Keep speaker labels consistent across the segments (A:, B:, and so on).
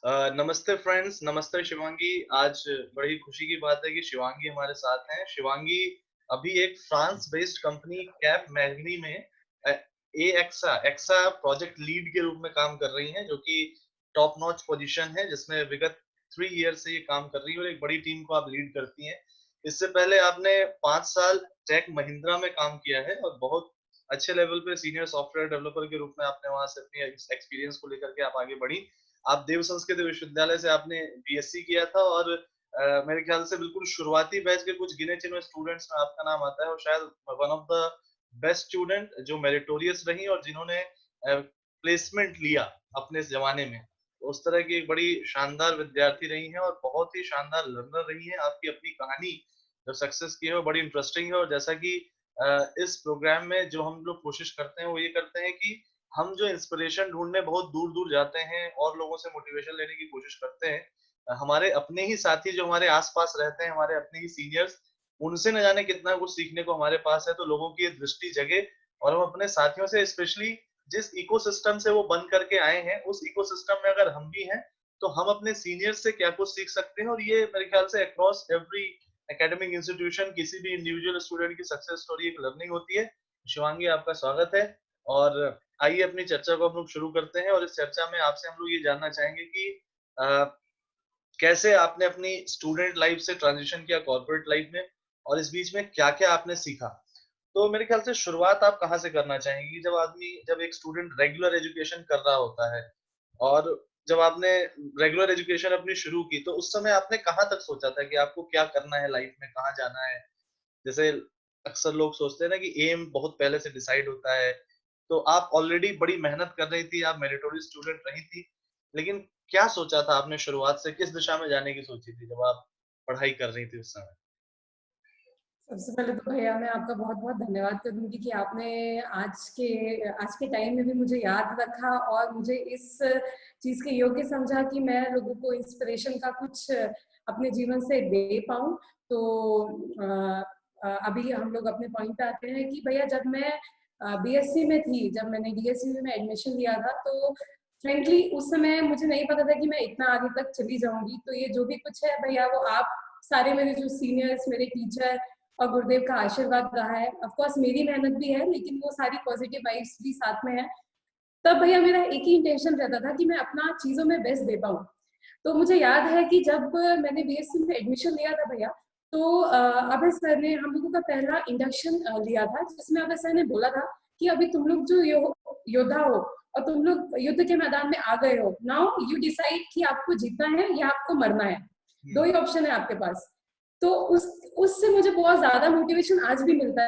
A: नमस्ते फ्रेंड्स, नमस्ते शिवांगी। आज बड़ी खुशी की बात है कि शिवांगी हमारे साथ हैं। शिवांगी अभी एक फ्रांस बेस्ड कंपनी कैप मैगनी में एक्सा एक्सा प्रोजेक्ट लीड के रूप में काम कर रही हैं, जो कि टॉप नॉच पोजीशन है, जिसमें विगत 3 ईयर से ये काम कर रही है और एक बड़ी टीम को आप लीड करती हैं। इससे पहले आपने 5 साल टेक महिंद्रा में काम किया है और बहुत अच्छे लेवल पे सीनियर सॉफ्टवेयर डेवलपर के रूप में आपने वहां से अपनी एक्सपीरियंस को लेकर के आप आगे बढ़ी। आप देव संस्कृत विश्वविद्यालय से आपने बीएससी किया था और मेरे ख्याल से बिल्कुल शुरुआती बैच के कुछ गिने चुने स्टूडेंट्स में आपका नाम आता है और शायद one of the best student जो मेरिटोरियस रही और जिन्होंने प्लेसमेंट लिया अपने जमाने में। उस तरह की एक बड़ी शानदार विद्यार्थी रही हैं और बहुत ही शानदार लर्नर रही हैं। आपकी अपनी कहानी जो सक्सेस की है वो बड़ी इंटरेस्टिंग है और जैसा कि इस प्रोग्राम में जो हम लोग कोशिश करते हैं वो ये करते हैं कि हम जो इंस्पिरेशन ढूंढने बहुत दूर दूर जाते हैं और लोगों से मोटिवेशन लेने की कोशिश करते हैं। हमारे अपने ही साथी जो हमारे आसपास रहते हैं, हमारे अपने ही सीनियर्स, उनसे न जाने कितना कुछ सीखने को हमारे पास है। तो लोगों की ये दृष्टि जगे और हम अपने साथियों से, स्पेशली जिस इकोसिस्टम से वो बन करके आए हैं, उस इकोसिस्टम में अगर हम भी हैं तो हम अपने सीनियर्स से क्या कुछ सीख सकते हैं। और ये मेरे ख्याल से अक्रॉस एवरी एकेडमिक इंस्टीट्यूशन किसी भी इंडिविजुअल स्टूडेंट की सक्सेस स्टोरी एक लर्निंग होती है। शिवांगी, आपका स्वागत है। और आइए अपनी चर्चा को हम लोग शुरू करते हैं और इस चर्चा में आपसे हम लोग ये जानना चाहेंगे कि अ, कैसे आपने अपनी स्टूडेंट लाइफ से ट्रांजिशन किया कॉर्पोरेट लाइफ में और इस बीच में क्या-क्या आपने सीखा? तो मेरे ख्याल से शुरुआत आप कहाँ से करना चाहेंगी? जब एक स्टूडेंट रेगुलर एजुकेशन कर रहा होता है और जब आपने रेगुलर एजुकेशन अपनी शुरू की, तो उस समय आपने कहाँ तक सोचा था कि आपको क्या करना है लाइफ में, कहाँ जाना है? जैसे अक्सर लोग सोचते हैं ना कि एम बहुत पहले से डिसाइड होता है। तो आप ऑलरेडी बड़ी मेहनत कर रही थी, आप मेरिटोरियस स्टूडेंट रही थी। लेकिन क्या सोचा था आपने शुरुआत से, किस दिशा में जाने की सोची थी जब आप पढ़ाई कर रही थी उस समय?
B: सबसे पहले तो भैया मैं आपका बहुत-बहुत धन्यवाद करूँगी कि आपने आज के टाइम में भी मुझे याद रखा और मुझे इस चीज़ के योग्य समझा कि मैं लोगों को इंस्पिरेशन का कुछ अपने जीवन से दे पाऊँ। तो अभी हम लोग अपने पॉइंट पे आते हैं कि भैया जब मैं बीएससी में थी, जब मैंने डीएसयू में एडमिशन लिया था, तो फ्रैंकली उस समय मुझे नहीं पता था कि मैं इतना आगे तक चली जाऊँगी। तो ये जो भी कुछ है भैया वो आप सारे मेरे जो सीनियर्स, मेरे टीचर और गुरुदेव का आशीर्वाद रहा है। ऑफ कोर्स मेरी मेहनत भी है, लेकिन वो सारी पॉजिटिव वाइब्स भी साथ में है। तब भैया मेरा एक ही इंटेंशन रहता था कि मैं अपना चीज़ों में बेस्ट दे पाऊँ। तो मुझे याद है कि जब मैंने बीएससी में एडमिशन लिया था भैया, तो अभय सर ने हम लोगों का पहला इंडक्शन लिया था, जिसमें अभय सर ने बोला था कि अभी तुम लोग जो योद्धा हो और तुम लोग युद्ध के मैदान में आ गए हो, नाउ यू डिसाइड कि आपको जीतना है या आपको मरना है। 2 ही ऑप्शन है आपके पास। तो उससे मुझे बहुत ज़्यादा मोटिवेशन आज भी मिलता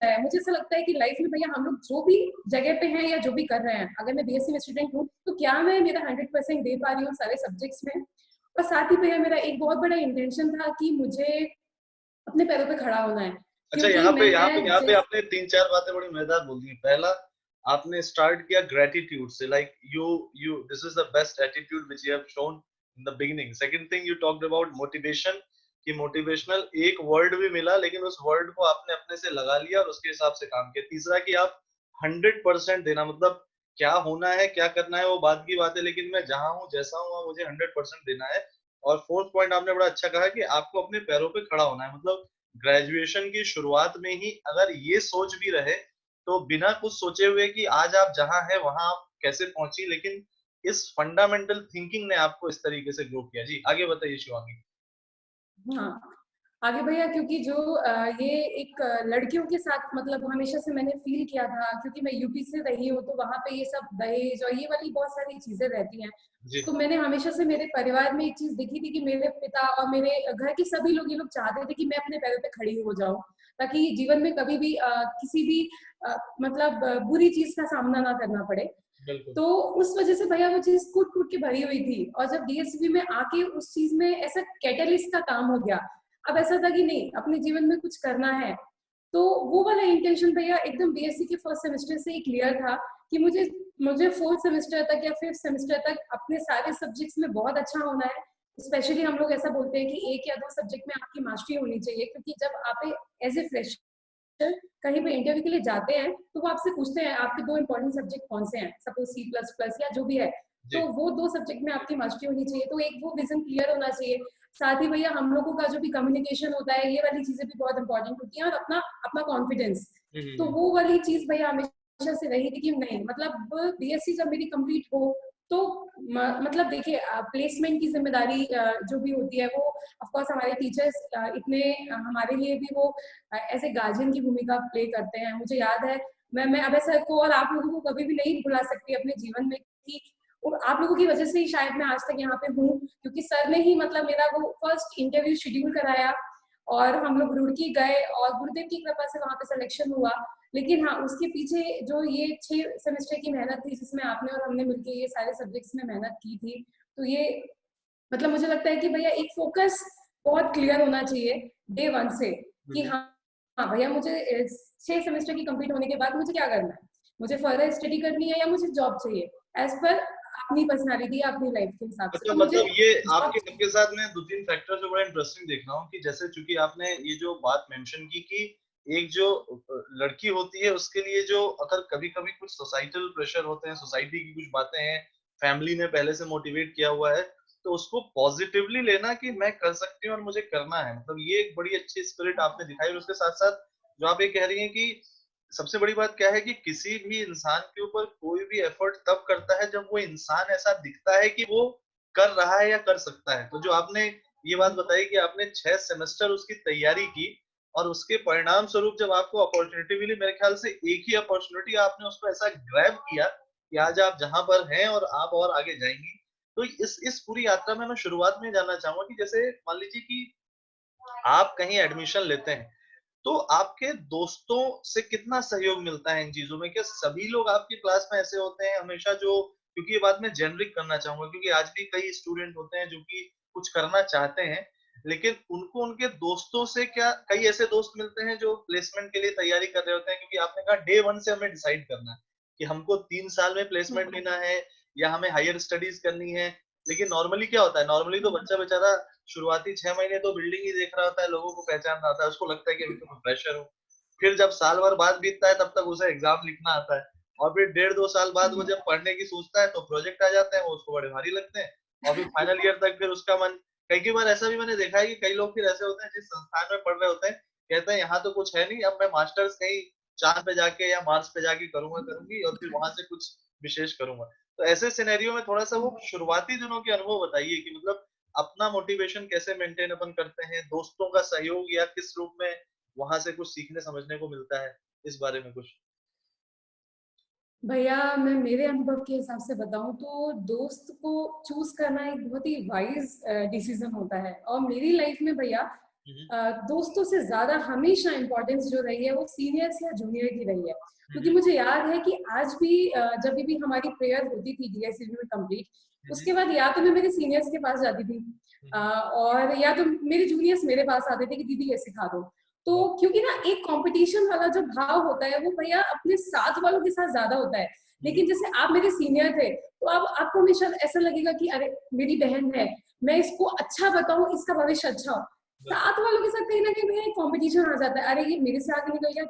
B: है। मुझे ऐसा लगता है कि लाइफ में भैया हम लोग जो भी जगह पे हैं या जो भी कर रहे हैं, अगर मैं बीएससी में स्टूडेंट हूँ, तो क्या मैं मेरा 100% दे पा रही हूँ सारे सब्जेक्ट्स में? और साथ ही भैया मेरा एक बहुत बड़ा इंटेंशन था कि मुझे अपने पैरों पे खड़ा होना है,
A: अच्छा,
B: क्योंकि मैं
A: यहाँ पे
B: जिस
A: आपने 3-4 बातें बड़ी मजेदार बोल दी। पहला, आपने स्टार्ट किया ग्रैटिट्यूड से, like you you this is the best attitude which you have shown in the beginning. Second thing, you talked about motivation, कि मोटिवेशनल एक वर्ड भी मिला लेकिन उस वर्ड को आपने अपने से लगा लिया और उसके हिसाब से काम किया। तीसरा कि आप 100% देना, मतलब क्या होना है, क्या करना है वो बाद की बात है, लेकिन मैं जहाँ हूँ, जैसा हूँ, वहाँ मुझे 100% देना है। और फोर्थ पॉइंट आपने बड़ा अच्छा कहा कि आपको अपने पैरों पे खड़ा होना है। मतलब ग्रेजुएशन की शुरुआत में ही अगर ये सोच भी रहे, तो बिना कुछ सोचे हुए कि आज आप जहाँ हैं वहाँ आप कैसे पहुंची, लेकिन इस फंडामेंटल थिंकिंग ने आपको इस तरीके से ग्रो किया। जी, आगे बताइए शिवांगी।
B: हाँ, आगे भैया क्योंकि जो ये एक लड़कियों के साथ मतलब हमेशा से मैंने फ़ील किया था क्योंकि मैं यूपी से रही हूँ, तो वहाँ पे ये सब दहेज और ये वाली बहुत सारी चीज़ें रहती हैं।
A: जी।
B: तो मैंने हमेशा से मेरे परिवार में एक चीज़ देखी थी कि मेरे पिता और मेरे घर के सभी लोग ये लोग चाहते थे कि मैं अपने पैरों पे खड़ी हो जाऊँ, ताकि जीवन में कभी भी किसी भी मतलब बुरी चीज़ का सामना ना करना पड़े।
A: बिल्कुल।
B: तो उस वजह से भैया वो चीज़ कूट-कूट के भरी हुई थी और जब डीएसवी में आके उस चीज़ में ऐसा कैटलिस्ट का काम हो गया। अब ऐसा था कि नहीं, अपने जीवन में कुछ करना है। तो वो वाला इंटेंशन भैया एकदम बीएससी के फर्स्ट सेमेस्टर से ही क्लियर था कि मुझे मुझे 4th सेमेस्टर तक या 5th सेमेस्टर तक अपने सारे सब्जेक्ट्स में बहुत अच्छा होना है। स्पेशली हम लोग ऐसा बोलते हैं कि 1 या 2 सब्जेक्ट में आपकी मास्टरी होनी चाहिए क्योंकि जब आप एज़ ए फ्रेशर कहीं पे इंटरव्यू के लिए जाते हैं, तो वो आपसे पूछते हैं आपके 2 इम्पोर्टेंट सब्जेक्ट कौन से हैं? सपोज़ सी प्लस प्लस या जो भी है। तो
A: जी।
B: वो 2 सब्जेक्ट में आपकी मास्टरी होनी चाहिए। तो एक वो विज़न क्लियर होना चाहिए। साथ ही भैया हम लोगों का जो भी कम्युनिकेशन होता है, ये वाली चीज़ें भी बहुत इम्पोर्टेंट होती हैं, और अपना अपना कॉन्फिडेंस।
A: हुँ,
B: तो
A: हुँ, हुँ।
B: वो वाली चीज़ भैया हमेशा से रही थी कि नहीं, मतलब बीएससी जब मेरी कंप्लीट हो, तो मतलब देखिए प्लेसमेंट की जिम्मेदारी जो भी होती है वो ऑफ कोर्स हमारे टीचर्स इतने हमारे लिए भी वो एज ए गार्जियन की भूमिका प्ले करते हैं। मुझे याद है, मैं अभय सर को और आप लोगों को कभी भी नहीं भुला सकती अपने जीवन में कि और आप लोगों की वजह से ही शायद मैं आज तक यहाँ पे हूँ, क्योंकि सर ने ही मतलब मेरा वो फर्स्ट इंटरव्यू शेड्यूल कराया और हम लोग रुड़की गए और गुरुदेव की कृपा से वहाँ पे सिलेक्शन हुआ। लेकिन हाँ, उसके पीछे जो ये 6 सेमेस्टर की मेहनत थी, जिसमें आपने और हमने मिलके ये सारे सब्जेक्ट्स में मेहनत की थी, तो ये मतलब मुझे लगता है कि भैया एक फोकस बहुत क्लियर होना चाहिए डे 1 से
A: हुँ,
B: कि
A: हुँ।
B: हाँ, हाँ भैया मुझे 6 सेमेस्टर की कंप्लीट होने के बाद मुझे क्या करना है? मुझे फर्दर स्टडी करनी है या मुझे जॉब चाहिए? एज़ पर अपनी पर्सनैलिटी या अपनी लाइफ के हिसाब से।
A: अच्छा,
B: तो मुझे
A: मतलब ये
B: जॉब
A: आपके साथ में 2-3 फैक्टर जो बड़ा इंटरेस्टिंग देख रहा हूँ कि जैसे चूँकि आपने ये जो बात मेंशन की कि एक जो लड़की होती है उसके लिए जो अगर कभी-कभी कुछ सोसाइटल प्रेशर होते हैं, सोसाइटी की कुछ बातें हैं, फैमिली ने पहले से मोटिवेट किया हुआ है, तो उसको पॉजिटिवली लेना कि मैं कर सकती हूँ और मुझे करना है। मतलब ये एक बड़ी अच्छी स्पिरिट आपने दिखाई और उसके साथ-साथ जो आप ये कह रही हैं कि सबसे बड़ी बात क्या है कि किसी भी इंसान के ऊपर कोई भी एफर्ट तब करता है जब वो इंसान ऐसा दिखता है कि वो कर रहा है या कर सकता है। तो जो आपने ये बात बताई कि आपने 6 सेमेस्टर उसकी तैयारी की और उसके परिणाम स्वरूप जब आपको अपॉर्च्युनिटी मिली, मेरे ख्याल से एक ही अपॉर्च्युनिटी आपने उसको ऐसा ग्रैब किया कि आज आप जहाँ पर हैं और आप और आगे जाएँगी। तो इस पूरी यात्रा में मैं शुरुआत में जानना चाहूँगा कि जैसे मान लीजिए कि आप कहीं एडमिशन लेते हैं, तो आपके दोस्तों से कितना सहयोग मिलता है इन चीज़ों में? क्या सभी लोग आपकी क्लास में ऐसे होते हैं हमेशा जो क्योंकि ये बात मैं जेनेरिक करना चाहूँगा क्योंकि आज भी कई स्टूडेंट होते हैं जो कि कुछ करना चाहते हैं, लेकिन उनको उनके दोस्तों से क्या कई ऐसे दोस्त मिलते हैं जो प्लेसमेंट के लिए तैयारी कर रहे होते हैं क्योंकि आपने कहा डे 1 से हमें डिसाइड करना है, कि हमको 3 साल में प्लेसमेंट
B: हुँ,
A: लेना है या हमें हायर स्टडीज़ करनी है। लेकिन नॉर्मली क्या होता है, नॉर्मली तो बच्चा बेचारा शुरुआती 6 महीने तो बिल्डिंग ही देख रहा होता है, लोगों को पहचान रहा होता है, उसको लगता है कि अभी तो मैं फ्रेशर हूँ। फिर जब साल भर बाद बीतता है तब तक उसे एग्ज़ाम लिखना आता है और फिर डेढ़ 2 साल बाद वो
B: हुँ,
A: जब पढ़ने की सोचता है तो प्रोजेक्ट आ जाते हैं, वो उसको बड़े भारी लगते हैं और फिर फाइनल ईयर तक फिर उसका मन कई-कई बार ऐसा भी मैंने देखा है कि कई लोग फिर ऐसे होते हैं जिस संस्थान में पढ़ रहे होते हैं, कहते हैं यहाँ तो कुछ है नहीं, अब मैं मास्टर्स कहीं चाँद पे जाके या मार्स पे जाके करूँगा करूँगी और फिर वहाँ से कुछ विशेष करूँगा। तो ऐसे सिनेरियो में थोड़ा-सा वो शुरुआती दिनों के अनुभव बताइए कि मतलब अपना मोटिवेशन कैसे मेंटेन अपन करते हैं? दोस्तों का सहयोग या किस रूप में वहाँ से कुछ सीखने समझने को मिलता है? इस बारे में कुछ?
B: भैया मैं मेरे अनुभव के हिसाब से बताऊँ तो दोस्त को चूज़ करना एक बहुत ही वाइज़ डिसीज़न होता है, और मेरी लाइफ़ में भैया
A: हुँ, हुँ।
B: दोस्तों से ज़्यादा हमेशा इम्पोर्टेंस जो रही है वो सीनियर्स या जूनियर की रही है।
A: हुँ,
B: क्योंकि
A: हुँ।
B: मुझे याद है कि आज भी जभी भी हमारी प्रेयर होती थी डीएससीबी में कंप्लीट,
A: हुँ, हुँ।
B: उसके बाद या तो मैं मेरे सीनियर्स के पास जाती थी
A: हुँ, हुँ।
B: और या तो मेरे जूनियर्स मेरे पास आते थे कि दीदी ये सिखा दो। तो
A: वाह!
B: क्योंकि ना एक कॉम्पिटिशन वाला जो भाव होता है वो भैया अपने साथ वालों के साथ ज़्यादा होता है।
A: हुँ, हुँ।
B: लेकिन जैसे आप मेरे सीनियर थे, तो अब आपको हमेशा ऐसा लगेगा कि अरे मेरी बहन है, मैं इसको अच्छा बताऊँ, इसका भविष्य अच्छा हो।
A: बिल्कुल।
B: साथ वालों के साथ कहीं न कहीं भैया एक कॉम्पिटिशन आ जाता है, अरे ये मेरे से आगे निकल गया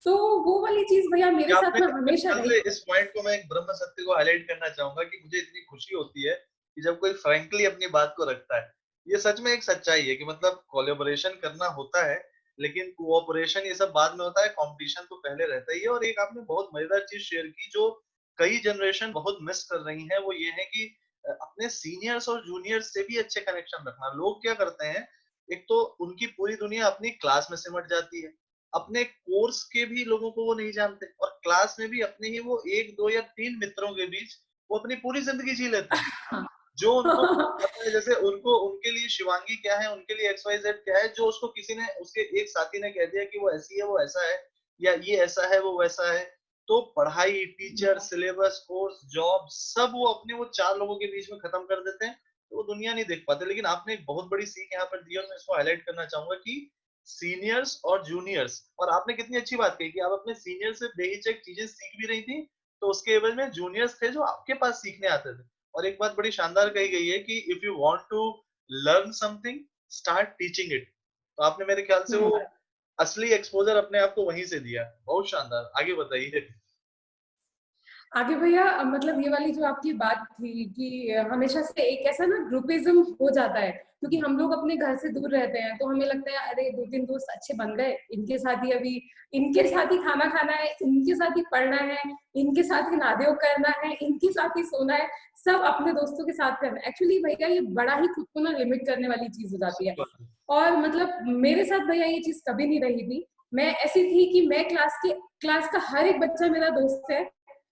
B: तो वो वाली चीज़ भैया मेरे
A: कि
B: साथ
A: आपने
B: में
A: मेरे
B: हमेशा
A: ख्याल
B: रही
A: से
B: है।
A: इस पॉइंट को मैं एक ब्रह्म सत्य को हाइलाइट करना चाहूँगा कि मुझे इतनी खुशी होती है कि जब कोई फ्रैंकली अपनी बात को रखता है। ये सच में एक सच्चाई है कि मतलब कोलैबोरेशन करना होता है, लेकिन कोऑपरेशन ये सब बाद में होता है, कॉम्पिटिशन तो पहले रहता ही है और एक आपने बहुत मज़ेदार चीज़ शेयर की जो कई जनरेशन बहुत मिस कर रही हैं, वो ये है कि अपने सीनियर्स और जूनियर्स से भी अच्छे कनेक्शन रखना। लोग क्या करते हैं, एक तो उनकी पूरी दुनिया अपनी क्लास में सिमट जाती है। अपने कोर्स के भी लोगों को वो नहीं जानते और क्लास में भी अपने ही वो 1, 2 या 3 मित्रों के बीच वो अपनी पूरी ज़िंदगी जी लेते हैं।
B: हाँ।
A: जो उनको पता है जैसे उनको उनके लिए शिवांगी क्या है, उनके लिए XYZ क्या है, जो उसको किसी ने उसके एक साथी ने कह दिया कि वो ऐसी है, वो ऐसा है या ये ऐसा है, वो वैसा है। तो पढ़ाई, टीचर, सिलेबस, कोर्स, जॉब सब वो अपने वो 4 लोगों के बीच में खत्म कर देते हैं, तो वो दुनिया नहीं देख पाते। लेकिन आपने एक बहुत बड़ी सीख यहाँ पर दी और मैं इसको हाइलाइट करना चाहूँगा कि सीनियर्स और जूनियर्स और आपने कितनी अच्छी बात कही कि आप अपने सीनियर से बेहिचक चीज़ें सीख भी रही थी, तो उसके एवज में जूनियर्स थे जो आपके पास सीखने आते थे। और एक बात बड़ी शानदार कही गई है कि if you want to learn something start teaching it. तो आपने मेरे ख्याल से
B: हुँ।
A: वो असली एक्सपोज़र अपने आप को वहीं से दिया। बहुत शानदार, आगे बताइए।
B: आगे भैया मतलब ये वाली जो आपकी बात थी कि हमेशा से एक ऐसा ना ग्रुपिज्म हो जाता है, क्योंकि हम लोग अपने घर से दूर रहते हैं तो हमें लगता है अरे 2-3 दोस्त अच्छे बन गए, इनके साथ ही अभी इनके साथ ही खाना खाना है, इनके साथ ही पढ़ना है, इनके साथ ही नादियों करना है, इनके साथ ही सोना है, सब अपने दोस्तों के साथ करना है। एक्चुअली भैया ये बड़ा ही खुद को ना लिमिट करने वाली चीज हो जाती है। और मतलब मेरे साथ भैया ये चीज कभी नहीं रही थी। मैं ऐसी थी कि मैं क्लास का हर एक बच्चा मेरा दोस्त है,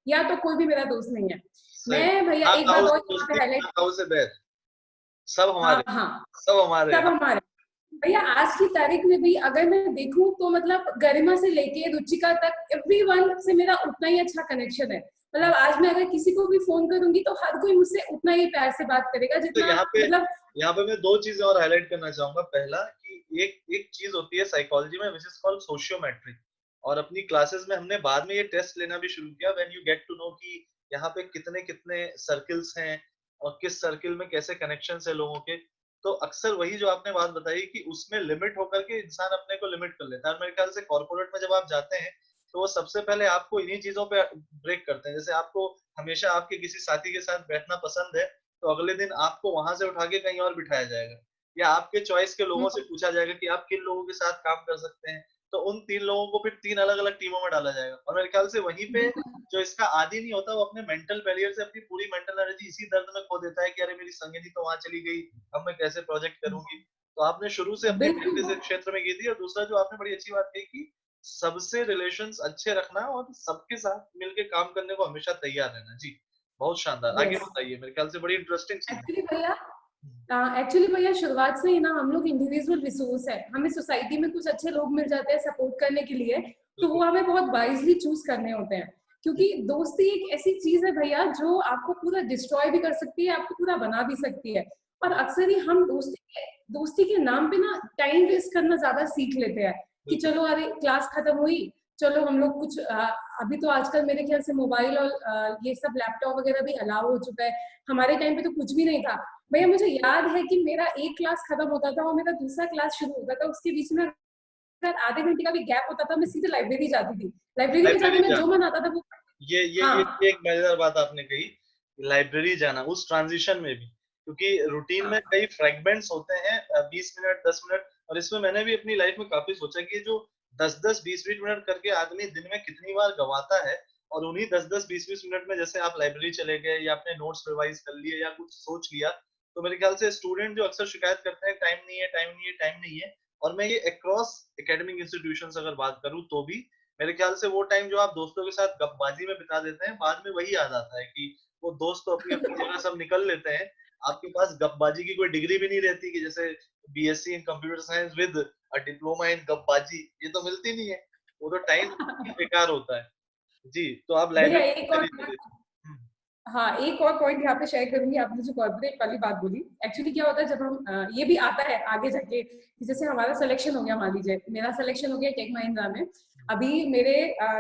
B: या तो कोई भी मेरा दोस्त नहीं है।
A: सही।
B: मैं भैया
A: ना
B: एक
A: खाओ
B: बात
A: से
B: और यहाँ पे
A: दोस्ती,
B: हाईलाइट।
A: ना खाओ से बैर, सब
B: हाँ
A: हमारे,
B: हाँ,
A: सब हमारे।
B: सब हमारे। भैया आज की तारीख में भी अगर मैं देखूं तो मतलब गरिमा से लेके रुचिका तक एवरीवन से मेरा उतना ही अच्छा कनेक्शन है। मतलब आज मैं अगर किसी को भी फोन करूंगी तो हर कोई मुझसे उतना ही प्यार से बात करेगा
A: तो
B: जितना मतलब।
A: यहाँ पे मैं दो चीजें और हाईलाइट करना चाहूंगा। पहला कि एक एक चीज होती है साइकोलॉजी में विच इज कॉल्ड सोशियोमेट्री, और अपनी क्लासेस में हमने बाद में ये टेस्ट लेना भी शुरू किया, when you get to know कि यहाँ पे कितने कितने सर्किल्स हैं और किस सर्किल में कैसे कनेक्शन है लोगों के। तो अक्सर वही जो आपने बात बताई कि उसमें लिमिट होकर के इंसान अपने को लिमिट कर लेता है। और मेरे ख्याल से कॉर्पोरेट में जब आप जाते हैं तो वो सबसे पहले आपको इन्हीं चीजों पे ब्रेक करते हैं। जैसे आपको हमेशा आपके किसी साथी के साथ बैठना पसंद है, तो अगले दिन आपको वहां से उठा के कहीं और बिठाया जाएगा, या आपके चॉइस के लोगों से पूछा जाएगा कि आप किन लोगों के साथ काम कर सकते हैं, तो उन 3 लोगों को फिर 3 अलग-अलग टीमों में डाला जाएगा। और मेरे ख्याल से वहीं पे
B: बिल्कुल
A: जो इसका आदी नहीं होता वो अपने मेंटल बैरियर से अपनी पूरी मेंटल एनर्जी इसी दर्द में खो देता है कि अरे मेरी संगति तो वहां चली गई, अब मैं कैसे प्रोजेक्ट करूंगी। तो आपने शुरू से अपनी
B: बिल्कुल
A: प्रैक्टिस इस क्षेत्र में की थी। और दूसरा जो आपने बड़ी अच्छी बात कही कि सबसे रिलेशंस अच्छे रखना और सबके साथ मिलके काम करने को हमेशा तैयार रहना। जी, बहुत शानदार। आगे
B: यस।
A: बताइए, मेरे ख्याल से बड़ी इंटरेस्टिंग चीज है।
B: एक्चुअली भैया एक्चुअली भैया शुरुआत से ही ना हम लोग इंडिविजुअल रिसोर्स है, हमें सोसाइटी में कुछ अच्छे लोग मिल जाते हैं सपोर्ट करने के लिए, तो
A: बिल्कुल।
B: वो हमें बहुत वाइजली चूज करने होते हैं।
A: जी,
B: क्योंकि दोस्ती एक ऐसी चीज है भैया जो आपको पूरा डिस्ट्रॉय भी कर सकती है, आपको पूरा बना भी सकती है। और अक्सर ही हम दोस्ती के नाम पे ना टाइम वेस्ट करना ज्यादा सीख लेते हैं कि
A: बिल्कुल।
B: चलो अरे क्लास खत्म हुई, चलो हम लोग कुछ अभी तो आजकल मेरे ख्याल से मोबाइल और ये सब लैपटॉप वगैरह भी अलाउ हो चुका है। हमारे टाइम पे तो कुछ भी नहीं था। भैया मुझे याद है कि मेरा एक क्लास खत्म होता था और मेरा दूसरा क्लास शुरू होता था, उसके बीच में अगर आधे घंटे का भी गैप होता था मैं सीधे लाइब्रेरी जाती थी। लाइब्रेरी में जाके
A: लाइब्रेरी
B: मैं जो
A: जाना,
B: मन आता था वो। हाँ
A: ये एक मजेदार बात आपने कही, लाइब्रेरी जाना उस ट्रांजिशन में भी, क्योंकि रूटीन में
B: हाँ
A: कई फ्रेगमेंट्स होते हैं, 20 मिनट 10 मिनट। और इसमें मैंने भी अपनी लाइफ में काफी सोचा कि जो 10-10 20-20 मिनट करके आदमी दिन में कितनी बार गंवाता है, और उन्हीं 10-10 20-20 मिनट में जैसे आप लाइब्रेरी चले गए या अपने नोट्स रिवाइज कर लिए या कुछ सोच लिया। तो मेरे ख्याल से स्टूडेंट जो अक्सर शिकायत करते हैं टाइम नहीं है, टाइम नहीं है, टाइम नहीं है, और मैं ये अक्रॉस एकेडमिक इंस्टीट्यूशन अगर बात करूँ तो भी मेरे ख्याल से वो टाइम जो आप दोस्तों के साथ गपबाजी में बिता देते हैं, बाद में वही याद आता है कि वो दोस्त तो अपनी अपनी जगह सब निकल लेते हैं। आपके पास गपबाजी की कोई डिग्री भी नहीं रहती कि जैसे BSc in computer science with diploma in गपबाजी, ये तो मिलती नहीं है। वो तो टाइम बेकार होता है। जी, तो आप
B: भैया
A: लाइब्रेरी
B: एक और
A: चली जाते थे।
B: हाँ एक और पॉइंट यहाँ पे शेयर करूंगी। आपने जो कॉर्पोरेट वाली बात बोली, एक्चुअली क्या होता है जब हम ये भी आता है आगे जाके कि जैसे हमारा सिलेक्शन हो गया, मान लीजिए मेरा सिलेक्शन हो गया टेक महिंद्रा में। अभी मेरे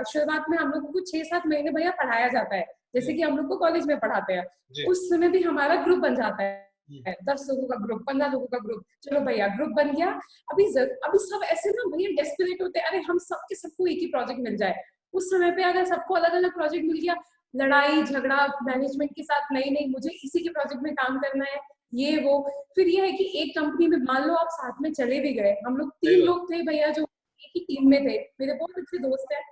B: शुरुआत में हम लोग को 6-7 महीने भैया पढ़ाया जाता है, जैसे
A: जी,
B: कि हम लोग को कॉलेज में पढ़ाते हैं।
A: जी,
B: उस समय भी हमारा ग्रुप बन जाता
A: जी,
B: है, 10 लोगों का ग्रुप, 15 लोगों का ग्रुप। चलो भैया ग्रुप बन गया। अभी सब ऐसे ना भैया डेस्परेट होते हैं, अरे हम सबके सबको एक ही प्रोजेक्ट मिल जाए। उस समय पे अगर सबको अलग अलग प्रोजेक्ट मिल गया, लड़ाई झगड़ा मैनेजमेंट के साथ, नहीं नहीं मुझे इसी के प्रोजेक्ट में काम करना है, ये वो। फिर ये है कि एक कंपनी में मान लो आप साथ में चले भी गए, हम लोग
A: सही
B: 3
A: बात।
B: लोग थे भैया जो एक ही टीम में थे, मेरे बहुत अच्छे दोस्त हैं।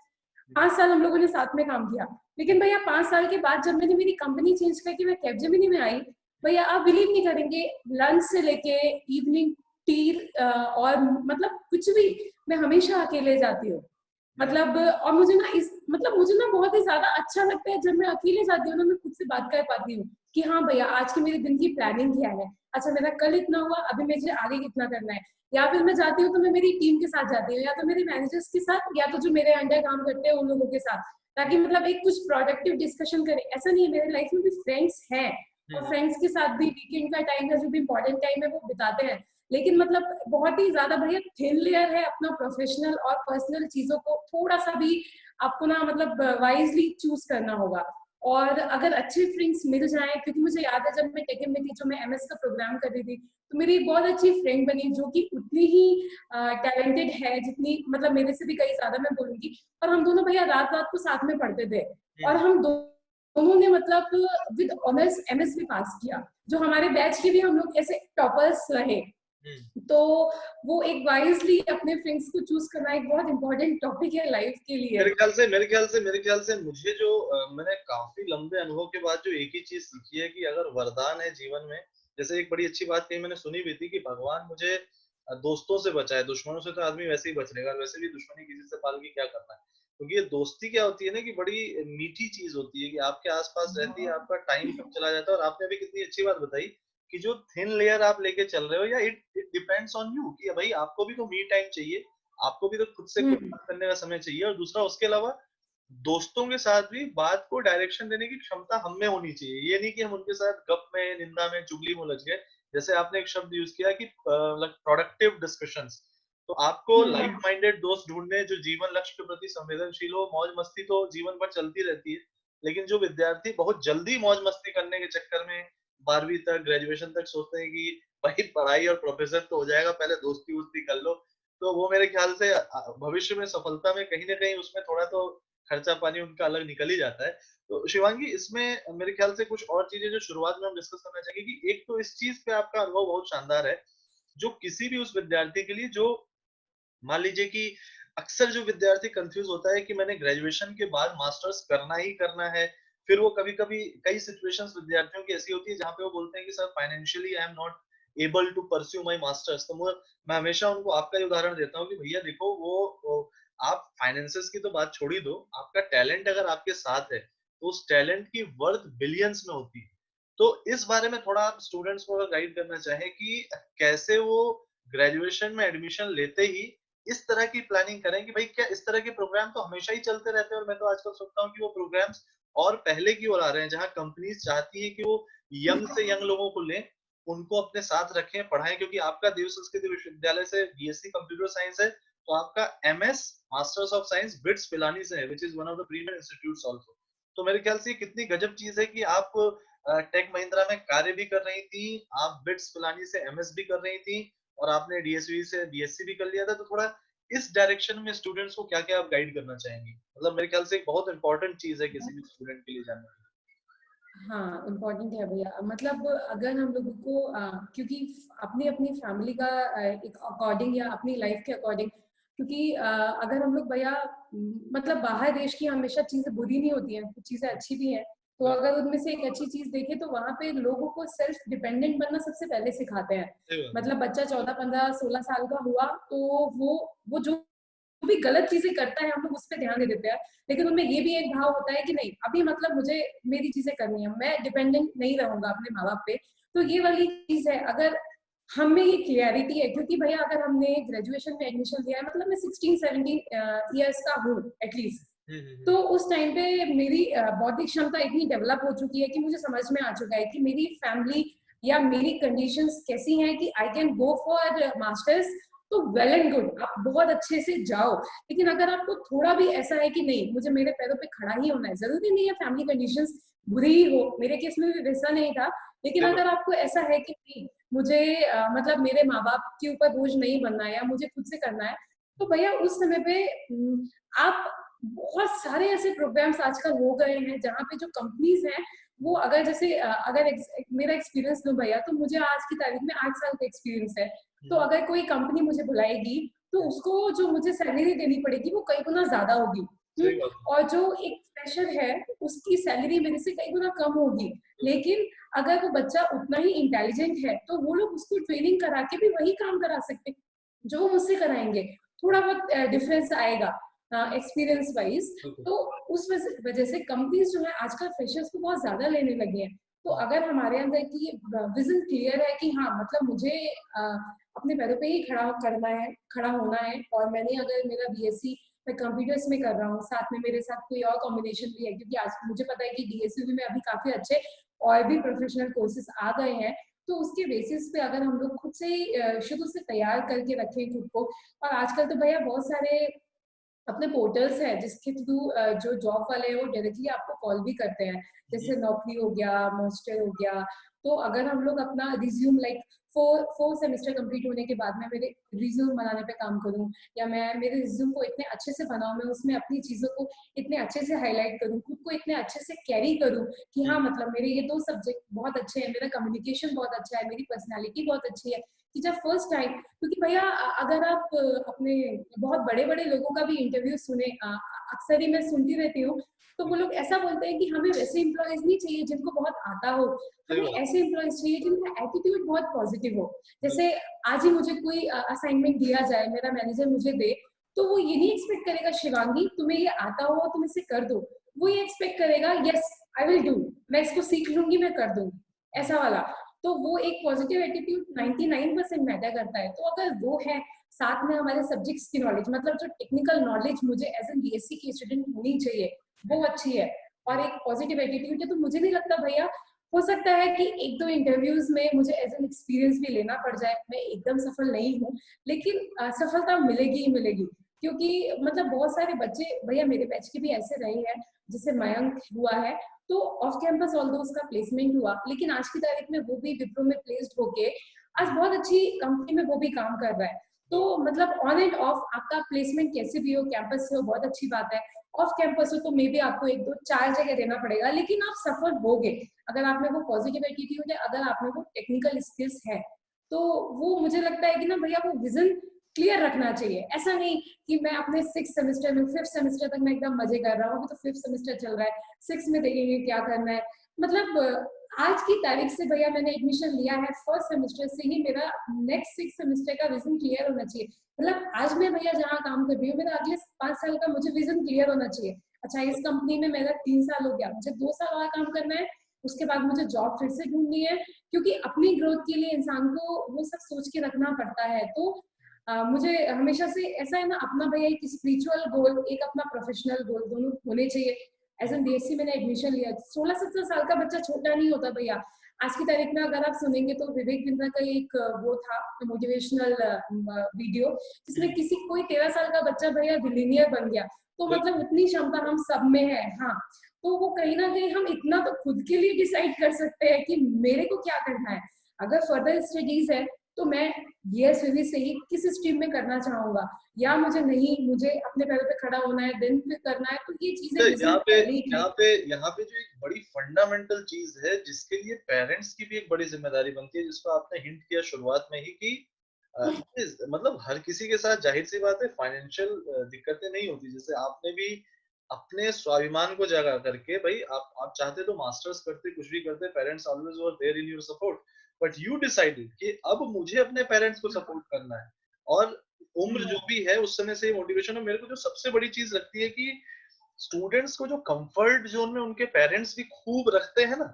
B: 5 साल हम लोगों ने साथ में काम किया। लेकिन भैया 5 साल के बाद जब मैंने मेरी कंपनी चेंज करके मैं कैपजेमिनी में आई, भैया आप बिलीव नहीं करेंगे, लंच से लेके इवनिंग टी और मतलब कुछ भी मैं हमेशा अकेले जाती हूँ। मतलब और मुझे ना मुझे ना बहुत ही ज्यादा अच्छा लगता है जब मैं अकेले जाती हूँ ना, मैं खुद से बात कर पाती हूँ कि हाँ भैया आज की मेरे दिन की प्लानिंग क्या है, अच्छा मेरा कल इतना हुआ, अभी मुझे आगे कितना करना है। या फिर मैं जाती हूँ तो मैं मेरी टीम के साथ जाती हूँ, या तो मेरे मैनेजर्स के साथ, या तो जो मेरे अंडर काम करते हैं उन लोगों के साथ, ताकि मतलब एक कुछ प्रोडक्टिव डिस्कशन करें। ऐसा नहीं है, मेरे लाइफ में भी फ्रेंड्स हैं और फ्रेंड्स के साथ भी वीकेंड का टाइम है, जो भी इम्पोर्टेंट टाइम है वो बिताते हैं। लेकिन मतलब बहुत ही ज्यादा भैया थिन लेयर है, अपना प्रोफेशनल और पर्सनल चीजों को थोड़ा सा भी आपको ना मतलब वाइजली चूज करना होगा। और अगर अच्छे फ्रेंड्स मिल जाएं, क्योंकि मुझे याद है जब मैं टेकन में थी, जो मैं एमएस का प्रोग्राम कर रही थी, तो मेरी एक बहुत अच्छी फ्रेंड बनी जो कि उतनी ही टैलेंटेड है जितनी मतलब मेरे से भी कई ज्यादा मैं बोलूंगी। और हम दोनों भैया रात रात को साथ में पढ़ते थे। और हम उन्होंने मतलब विद ऑनर्स एमएस भी पास किया, जो हमारे बैच के भी हम लोग ऐसे टॉपर्स रहे। तो वो एक वाइजली अपने फ्रेंड्स को चूज करना एक बहुत इंपॉर्टेंट टॉपिक है लाइफ के लिए।
A: मेरे ख्याल से मुझे जो मैंने काफी लंबे अनुभव के बाद जो एक ही चीज सीखी है कि अगर वरदान है जीवन में, जैसे एक बड़ी अच्छी बात कही मैंने सुनी भी थी कि भगवान मुझे दोस्तों से बचाए, दुश्मनों से तो आदमी वैसे ही बच लेगा, और वैसे भी दुश्मनी किसी से पाल के क्या करना है। क्योंकि ये दोस्ती क्या होती है ना कि बड़ी मीठी चीज होती है कि आपके आसपास रहती है, आपका टाइम कब चला जाता है। और आपने अभी कितनी अच्छी बात बताई कि जो थिन लेयर आप लेके चल रहे हो, या it it depends on you कि भाई आपको भी तो मी टाइम चाहिए, आपको भी तो खुद से कुछ बात करने का समय चाहिए। और दूसरा उसके अलावा दोस्तों के साथ भी बात को डायरेक्शन देने की क्षमता हम में होनी चाहिए। ये नहीं कि हम उनके साथ गप में, निंदा में, चुगली में उलझ गए। जैसे आपने एक शब्द यूज किया कि प्रोडक्टिव डिस्कशंस, तो आपको लाइक माइंडेड दोस्त ढूंढने जो जीवन लक्ष्य के प्रति संवेदनशील हो। मौज मस्ती तो जीवन भर चलती रहती है, लेकिन जो विद्यार्थी बहुत जल्दी मौज मस्ती करने के चक्कर में 12वीं तक, ग्रेजुएशन तक सोचते हैं कि भाई पढ़ाई और प्रोफेसर तो हो जाएगा, पहले दोस्ती वोस्ती कर लो, तो वो मेरे ख्याल से भविष्य में सफलता में कहीं ना कहीं उसमें थोड़ा तो खर्चा पानी उनका अलग निकल ही जाता है। तो शिवांगी, इसमें मेरे ख्याल से कुछ और चीजें जो शुरुआत में हम डिस्कस करना चाहेंगे कि एक तो इस चीज पे आपका अनुभव बहुत शानदार है, जो किसी भी उस विद्यार्थी के लिए जो मान लीजिए कि अक्सर जो विद्यार्थी कंफ्यूज होता है कि मैंने ग्रेजुएशन के बाद मास्टर्स करना ही करना है। फिर वो कभी कभी कई सिचुएशंस विद्यार्थियों की ऐसी होती है जहाँ पे वो बोलते हैं कि sir financially I am not able to pursue my masters. तो मैं हमेशा उनको आपका उदाहरण देता हूँ कि भैया देखो वो आप फाइनेंसेस की तो बात छोड़ ही दो, आपका टैलेंट अगर आपके साथ है तो उस टैलेंट की वर्थ बिलियंस में होती है। तो इस बारे में थोड़ा आप स्टूडेंट्स को गाइड करना चाहें कि कैसे वो ग्रेजुएशन में एडमिशन लेते ही इस तरह की प्लानिंग करें कि भाई क्या इस तरह के प्रोग्राम तो हमेशा ही चलते रहते हैं। और मैं तो आजकल सोचता हूँ कि वो प्रोग्राम्स और पहले की ओर आ रहे हैं, जहाँ कंपनीज चाहती है कि वो यंग से यंग लोगों को लें, उनको अपने साथ रखें, पढ़ाएं। क्योंकि आपका देव संस्कृति विश्वविद्यालय से बीएससी कंप्यूटर साइंस है, तो आपका MS masters of science bits Pilani से है, which is one of the premiere institutes also. तो मेरे ख्याल से कितनी गजब चीज है कि आप टेक महिंद्रा में कार्य भी कर रही थी, आप बिट्स पिलानी से एमएस भी कर रही थी, और आपने डीएसवी से बीएससी भी कर लिया था। तो थोड़ा इस डायरेक्शन में स्टूडेंट्स को क्या क्या आप गाइड करना चाहेंगे? मतलब मेरे ख्याल से एक बहुत इंपॉर्टेंट चीज है किसी भी स्टूडेंट के लिए जानना।
B: हाँ, इम्पोर्टेंट है भैया। मतलब अगर हम लोगों को क्योंकि अपनी अपनी फैमिली का एक अकॉर्डिंग या अपनी लाइफ के अकॉर्डिंग, क्योंकि अगर हम लोग भैया मतलब बाहर देश की हमेशा चीजें बुरी नहीं होती हैं, कुछ चीजें अच्छी भी हैं। तो अगर उनमें से एक अच्छी चीज देखें तो वहाँ पे लोगों को सेल्फ डिपेंडेंट बनना सबसे पहले सिखाते हैं। मतलब बच्चा 14, 15, 16 साल का हुआ तो वो जो भी गलत चीजें करता है हम लोग उस पर ध्यान दे देते हैं, लेकिन उनमें ये भी एक भाव होता है कि नहीं अभी मतलब मुझे मेरी चीजें करनी है, मैं डिपेंडेंट नहीं रहूंगा अपने माँ बाप पे। तो ये वाली चीज है, अगर हम में ये क्लियरिटी है, क्योंकि भैया अगर हमने ग्रेजुएशन में एडमिशन लिया है मतलब मैं 16-17 ईयर्स का हूँ एटलीस्ट, तो उस टाइम पे मेरी बौद्धिक क्षमता इतनी डेवलप हो चुकी है कि मुझे समझ में आ चुका है कि मेरी फैमिली या मेरी कंडीशंस कैसी हैं कि I can go for masters. तो वेल एंड गुड, आप बहुत अच्छे से जाओ। लेकिन अगर आपको थोड़ा भी ऐसा है कि नहीं मुझे मेरे पैरों पे खड़ा ही होना है, जरूरी नहीं है फैमिली कंडीशंस बुरी ही हो, मेरे केस में भी वैसा नहीं था। लेकिन अगर आपको ऐसा है कि नहीं मुझे मतलब मेरे माँ बाप के ऊपर बोझ नहीं बनना है या मुझे खुद से करना है, तो भैया उस समय पे आप बहुत सारे ऐसे प्रोग्राम्स आजकल हो गए हैं जहाँ पे जो कंपनीज हैं वो अगर जैसे अगर मेरा एक्सपीरियंस लूं भैया, तो मुझे आज की तारीख में 8 साल का एक्सपीरियंस है। तो अगर कोई कंपनी मुझे बुलाएगी तो उसको जो मुझे सैलरी देनी पड़ेगी वो कई गुना ज्यादा होगी। और जो एक फ्रेशर है उसकी सैलरी मेरे से कई गुना कम होगी। लेकिन अगर वो बच्चा उतना ही इंटेलिजेंट है तो वो लोग उसको ट्रेनिंग करा के भी वही काम करा सकते जो वो मुझसे कराएंगे। थोड़ा बहुत डिफरेंस आएगा एक्सपीरियंस वाइज। तो उस वजह से कंपनीज जो है आजकल फ्रेशर्स को बहुत ज्यादा लेने लगी हैं। तो अगर हमारे अंदर की विजन क्लियर है कि हाँ मतलब मुझे अपने पैरों पे ही खड़ा करना है, खड़ा होना है, और मैंने अगर मेरा बीएससी मैं कंप्यूटर्स में कर रहा हूँ, साथ में मेरे साथ कोई और कॉम्बिनेशन भी है, क्योंकि आज मुझे पता है कि डीएसयू में अभी काफी अच्छे और भी प्रोफेशनल कोर्सेज आ गए हैं। तो उसके बेसिस पे अगर हम लोग खुद से शुरू से तैयार करके रखें खुद को। और आजकल तो भैया बहुत सारे अपने पोर्टल्स हैं जिसके थ्रू जो जॉब वाले हैं वो डायरेक्टली आपको कॉल भी करते हैं, जैसे नौकरी हो गया, मॉन्स्टर हो गया, तो अगर हम लोग अपना resume like four semester complete होने के बाद मैं मेरे रिज्यूम बनाने पे काम करूँ, या मैं मेरे रिज्यूम को इतने अच्छे से बनाऊँ, मैं उसमें अपनी चीज़ों को इतने अच्छे से हाईलाइट करूँ, खुद को इतने अच्छे से कैरी करूँ कि हाँ, मतलब मेरे ये 2 सब्जेक्ट बहुत अच्छे हैं, मेरा कम्युनिकेशन बहुत अच्छा है, मेरी पर्सनैलिटी बहुत अच्छी है, कि जब फर्स्ट टाइम, क्योंकि भैया अगर आप अपने बहुत बड़े-बड़े लोगों का भी इंटरव्यू सुने, अक्सर ही मैं सुनती रहती हूँ, तो वो लोग ऐसा बोलते हैं कि हमें वैसे एम्प्लॉइज़ नहीं चाहिए जिनको बहुत आता हो,
A: सही
B: हमें
A: बात।
B: ऐसे एम्प्लॉइज़ चाहिए जिनका एटीट्यूड बहुत पॉजिटिव हो। जैसे आज ही मुझे कोई असाइनमेंट दिया जाए, मेरा मैनेजर मुझे दे, तो वो ये नहीं एक्सपेक्ट करेगा शिवांगी तुम्हें ये आता हो, तुम इसे कर दो। वो ये एक्सपेक्ट करेगा यस आई विल डू, मैं इसको सीख लूँगी, मैं कर दूँगी, ऐसा वाला। तो वो एक पॉजिटिव एटीट्यूड 99% मैटर करता है। तो अगर वो है, साथ में हमारे सब्जेक्ट्स की नॉलेज, मतलब जो टेक्निकल नॉलेज मुझे एज़ एन बीएससी की स्टूडेंट होनी चाहिए, वो अच्छी है, और एक पॉजिटिव एटीट्यूड है, तो मुझे नहीं लगता भैया, हो सकता है कि 1-2 इंटरव्यूज़ में मुझे एज़ एन एक्सपीरियंस भी लेना पड़ जाए, मैं एकदम सफल नहीं हूँ, लेकिन सफलता मिलेगी ही मिलेगी। क्योंकि मतलब बहुत सारे बच्चे भैया मेरे बैच के भी ऐसे रहे हैं, जैसे मयंक हुआ है, तो ऑफ कैंपस ऑल्दो उसका प्लेसमेंट हुआ, लेकिन आज की तारीख में वो भी विप्रो में प्लेस्ड होके आज बहुत अच्छी कंपनी में वो भी काम कर रहा है। तो मतलब ऑन एंड ऑफ आपका प्लेसमेंट कैसे भी हो, कैंपस से हो, बहुत अच्छी बात है। ऑफ कैंपस हो तो मे बी आपको 1, 2, 4 जगह देना पड़ेगा, लेकिन आप सफल होगे, अगर आप में वो पॉजिटिव एटीट्यूड है, अगर आप में वो टेक्निकल स्किल्स है। तो वो मुझे लगता है कि ना भैया वो विजन क्लियर रखना चाहिए। ऐसा नहीं कि मैं अपने 6th सेमेस्टर में 5th सेमेस्टर तक मैं एकदम मजे कर रहा हूँ, अभी तो 5th सेमेस्टर चल रहा है, 6th में देखेंगे क्या करना है। मतलब आज की तारीख से भैया मैंने एडमिशन लिया है, फर्स्ट सेमेस्टर से ही मेरा नेक्स्ट 6th सेमेस्टर का विजन क्लियर होना चाहिए। मतलब आज मैं भैया जहाँ काम कर रही हूँ, मेरा अगले 5 साल का मुझे विजन क्लियर होना चाहिए। अच्छा, इस कंपनी में मेरा 3 साल हो गया, मुझे 2 साल और काम करना है, उसके बाद मुझे जॉब फिर से ढूंढनी है, क्योंकि अपनी ग्रोथ के लिए इंसान को वो सब सोच के रखना पड़ता है। तो मुझे हमेशा से ऐसा है ना, अपना भैया एक स्पिरिचुअल गोल, एक अपना प्रोफेशनल गोल, दोनों होने चाहिए। एज एन बीएससी मैंने एडमिशन लिया, 16-17 साल का बच्चा छोटा नहीं होता भैया। आज की तारीख में अगर आप सुनेंगे तो विवेक बिंद्रा का एक वो था मोटिवेशनल वीडियो, जिसमें किसी कोई 13 साल का बच्चा भैया बिलियनियर बन गया। तो मतलब उतनी क्षमता हम सब में है। हाँ, तो वो कहीं ना कहीं हम इतना तो खुद के लिए डिसाइड कर सकते हैं कि मेरे को क्या करना है। अगर फर्दर स्टडीज है तो मैं बीएसवी से ही किस स्ट्रीम में करना चाहूंगा, या मुझे नहीं, मुझे अपने पैरों पे खड़ा होना है, देन फिर करना है, तो ये चीजें
A: तो
B: विजन पहले ही
A: यहाँ
B: क्लियर।
A: पे यहाँ पे जो एक बड़ी फंडामेंटल चीज है जिसके लिए पेरेंट्स की भी एक बड़ी जिम्मेदारी बनती है, जिसको आपने हिंट किया शुरुआत में ही कि मतलब हर किसी के साथ जाहिर सी बात है फाइनेंशियल दिक्कतें नहीं होती। जैसे आपने भी अपने स्वाभिमान को जगा करके, भाई आप चाहते तो मास्टर्स करते, कुछ भी करते, parents always were there in your support, but you decided कि अब मुझे अपने पेरेंट्स को सपोर्ट करना है। और उम्र जो भी है उस समय से ये मोटिवेशन है। मेरे को जो सबसे बड़ी चीज लगती है कि स्टूडेंट्स को जो कंफर्ट जोन में उनके पेरेंट्स भी खूब रखते हैं ना,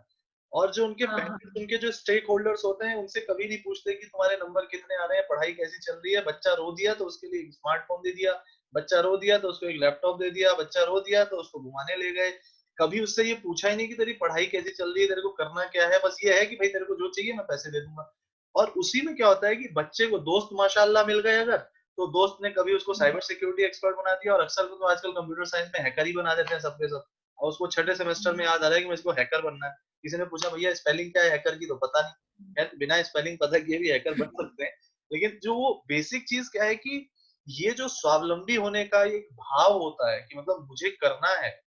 A: और जो उनके
B: हाँ हाँ।
A: पेरेंट्स, उनके जो स्टेक होल्डर्स होते हैं, उनसे कभी नहीं पूछते कि तुम्हारे नंबर कितने आ रहे हैं, पढ़ाई कैसी चल रही है। बच्चा रो दिया तो उसके लिए एक स्मार्टफोन दे दिया, बच्चा रो दिया तो उसको एक लैपटॉप दे दिया, बच्चा रो दिया तो उसको घुमाने ले गए। कभी उससे ये पूछा ही नहीं कि तेरी पढ़ाई कैसी चल रही है, तेरे को करना क्या है। बस ये है कि भाई तेरे को जो चाहिए मैं पैसे दे दूंगा। और उसी में क्या होता है कि बच्चे को दोस्त माशाल्लाह मिल गए अगर, तो दोस्त ने कभी उसको साइबर सिक्योरिटी एक्सपर्ट बना दिया, और अक्सर को तो आजकल कंप्यूटर साइंस में हैकर ही बना देते हैं सबके सब। और उसको छठे सेमेस्टर में याद आ रहा है कि मुझको हैकर बनना है। किसी ने पूछा भैया स्पेलिंग क्या है हैकर की, तो पता नहीं। यार बिना स्पेलिंग पता किए भी हैकर बन सकते हैं। लेकिन जो वो बेसिक चीज क्या है कि ये जो स्वावलंबी होने का एक भाव होता है कि मतलब मुझे करना है।